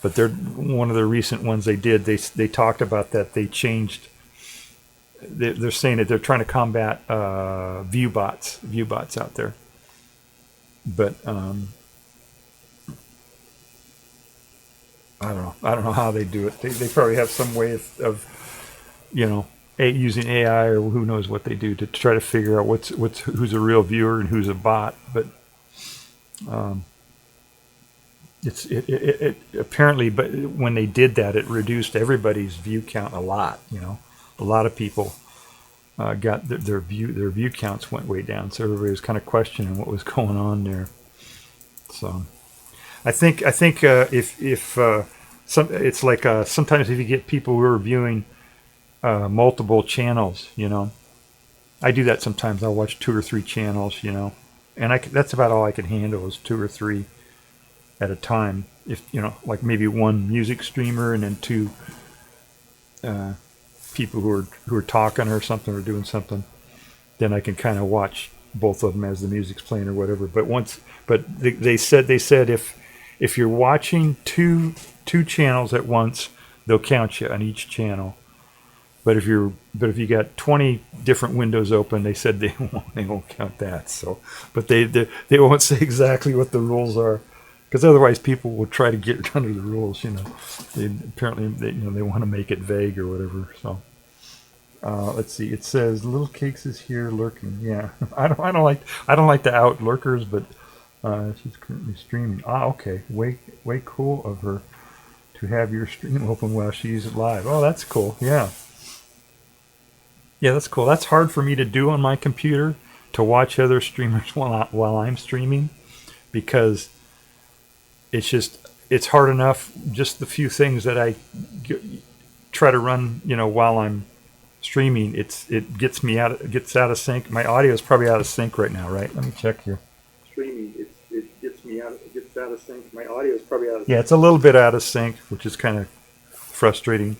But they're one of the recent ones they did. They talked about that. They changed. They're saying that they're trying to combat view bots out there. But I don't know how they do it. They probably have some way of you know, using AI or who knows what they do to try to figure out who's a real viewer and who's a bot. But it apparently, but when they did that, it reduced everybody's view count a lot. You know, a lot of people got their view counts went way down. So everybody was kind of questioning what was going on there. So I think if it's like sometimes if you get people who are viewing multiple channels, you know, I do that sometimes. I'll watch 2 or 3 channels, you know, and that's about all I can handle is 2 or 3 at a time. If you know, like maybe one music streamer and then 2 people who are talking or something or doing something, then I can kind of watch both of them as the music's playing or whatever. But they said if you're watching two channels at once, they'll count you on each channel. But if you got 20 different windows open, they said they won't count that. So, but they won't say exactly what the rules are, because otherwise people will try to get under the rules. You know, they want to make it vague or whatever. So, let's see. It says Little Cakes is here lurking. Yeah, I don't like to out lurkers, but she's currently streaming. Okay, way cool of her to have your stream open while she's live. Oh, that's cool. Yeah. Yeah, that's cool. That's hard for me to do on my computer, to watch other streamers while I'm streaming, because it's hard enough, just the few things that I try to run, you know, while I'm streaming, it gets out of sync. My audio is probably out of sync right now, right? Let me check here. Streaming, it gets out of sync. My audio is probably out of sync. Yeah, it's a little bit out of sync, which is kind of frustrating.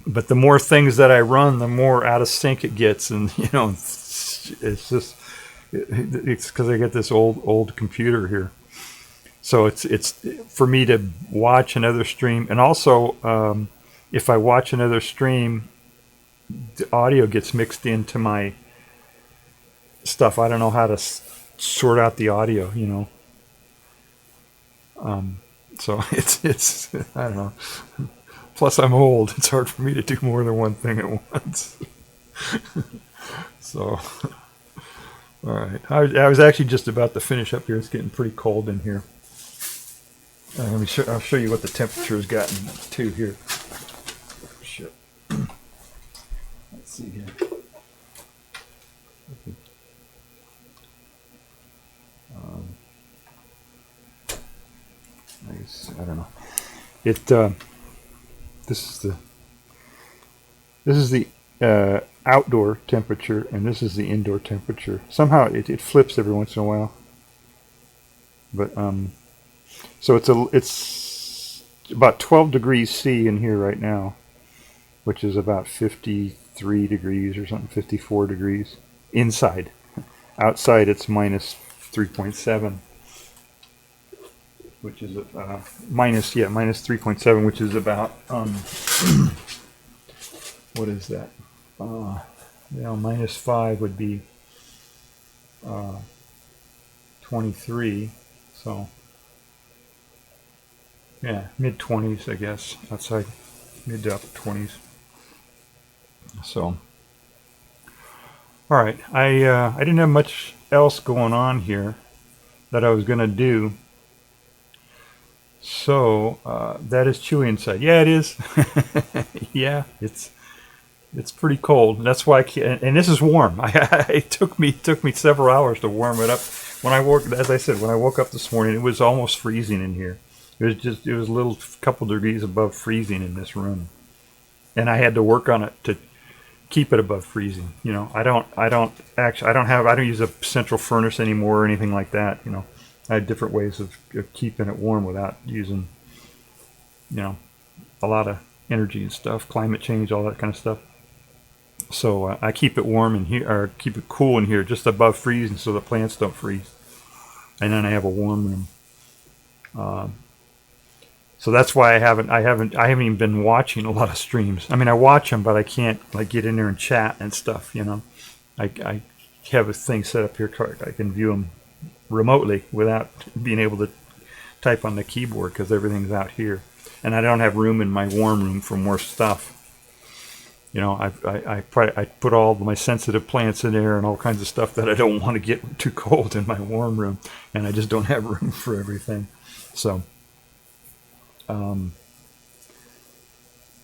But the more things that I run, the more out of sync it gets, and you know, it's because I got this old computer here, so it's for me to watch another stream, and also if I watch another stream, the audio gets mixed into my stuff. I don't know how to sort out the audio, you know. So it's I don't know. Plus, I'm old. It's hard for me to do more than one thing at once. So, all right. I was actually just about to finish up here. It's getting pretty cold in here. I'll show you what the temperature has gotten to here. Shit. Let's see here. I guess, I don't know. This is the outdoor temperature, and this is the indoor temperature. Somehow it flips every once in a while. But so it's about 12 degrees C in here right now, which is about 53 degrees or something, 54 degrees inside. Outside it's minus 3.7. Which is minus 3.7, which is about what is that? Minus 5 would be 23. So yeah, mid 20s, I guess, outside, mid to upper 20s. So all right, I didn't have much else going on here that I was gonna do. So that is chilly inside. Yeah, it is. Yeah, it's pretty cold. That's why and this is warm. It took me several hours to warm it up. When I woke up this morning, it was almost freezing in here. It was a little couple degrees above freezing in this room, and I had to work on it to keep it above freezing. You know, I don't use a central furnace anymore or anything like that. You know. I had different ways of keeping it warm without using, you know, a lot of energy and stuff, climate change, all that kind of stuff. So I keep it warm in here, or keep it cool in here, just above freezing, so the plants don't freeze. And then I have a warm room. So that's why I haven't even been watching a lot of streams. I mean, I watch them, but I can't like get in there and chat and stuff. You know, I have a thing set up here. I can view them remotely without being able to type on the keyboard because everything's out here, and I don't have room in my warm room for more stuff. You know, I put all my sensitive plants in there and all kinds of stuff that I don't want to get too cold in my warm room, and I just don't have room for everything. So,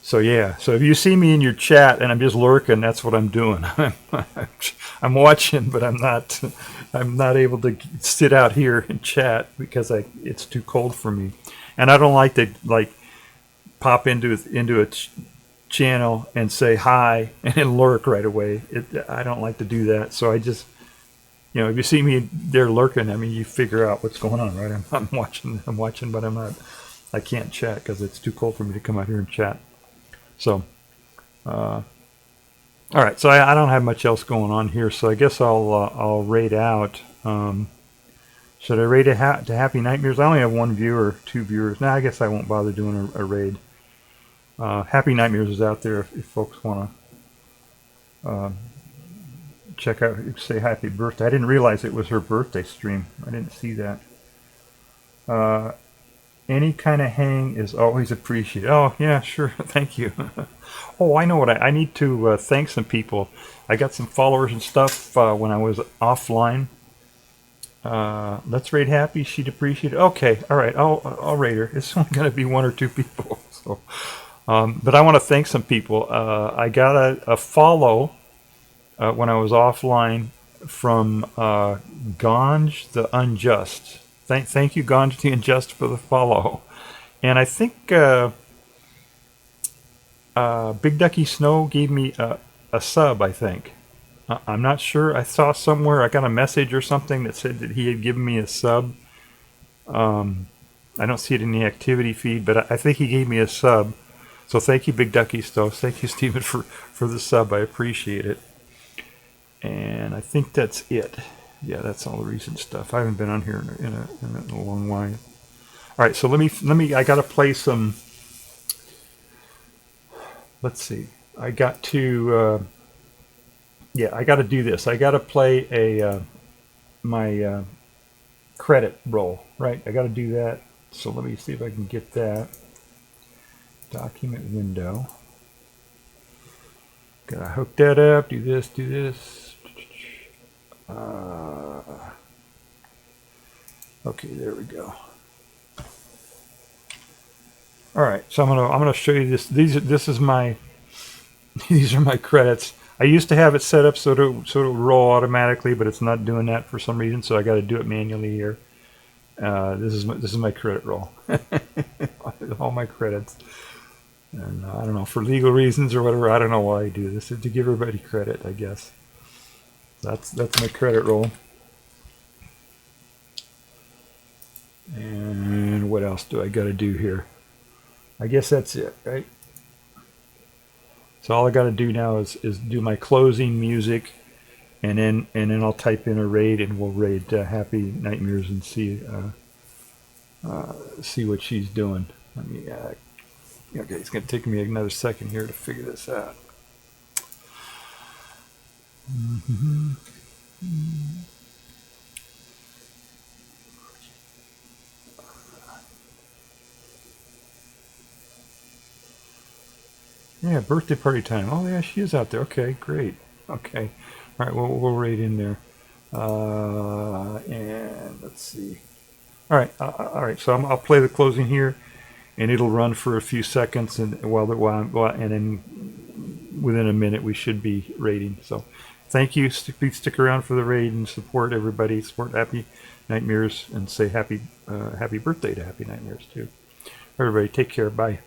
so yeah. So if you see me in your chat and I'm just lurking, that's what I'm doing. I'm watching, but I'm not able to sit out here and chat because it's too cold for me, and I don't like to like pop into a channel and say hi and then lurk right away. I don't like to do that. So I just, you know, if you see me there lurking, I mean, you figure out what's going on, right? I'm watching, but I can't chat because it's too cold for me to come out here and chat. So, all right. So I don't have much else going on here. So I guess I'll raid out. Should I raid to Happy Nightmares? I only have one viewer, 2 viewers. Now I guess I won't bother doing a raid. Happy Nightmares is out there if folks want to check out, say happy birthday. I didn't realize it was her birthday stream. I didn't see that. Any kind of hang is always appreciated. Oh, yeah, sure. Thank you. Oh, I know what I need to thank some people. I got some followers and stuff when I was offline. Let's raid Happy. She'd appreciate it. Okay, all right. I'll raid her. It's only going to be 1 or 2 people. So. But I want to thank some people. I got a follow when I was offline from Ganj the Unjust. Thank you, Ganj the Unjust, for the follow. And I think Big Ducky Snow gave me a sub, I think. I'm not sure. I saw somewhere, I got a message or something that said that he had given me a sub. I don't see it in the activity feed, but I think he gave me a sub. So thank you, Big Ducky Stove. Thank you, Stephen, for the sub. I appreciate it. And I think that's it. Yeah, that's all the recent stuff. I haven't been on here in a long while. All right, so let me. I gotta play some. Let's see. I got to. Yeah, I got to do this. I got to play my credit roll. Right. I got to do that. So let me see if I can get that. Document window. Gotta hook that up, do this. Okay, there we go. All right, so I'm gonna show you this. This is my these are my credits. I used to have it set up so it'll roll automatically, but it's not doing that for some reason. So I got to do it manually here. This is my credit roll. All my credits. And I don't know, for legal reasons or whatever, I don't know why I do this. To give everybody credit, I guess. That's my credit roll. And what else do I got to do here? I guess that's it, right? So all I got to do now is do my closing music, and then I'll type in a raid, and we'll raid Happy Nightmares and see what she's doing. Let me. Okay, it's going to take me another second here to figure this out. Yeah, birthday party time. Oh, yeah, she is out there. Okay, great. Okay. All right, we'll raid in there. And let's see. All right. So I'll play the closing here. And it'll run for a few seconds, and and then within a minute we should be raiding. So, thank you. Please stick around for the raid and support everybody. Support Happy Nightmares and say happy birthday to Happy Nightmares too. Everybody, take care. Bye.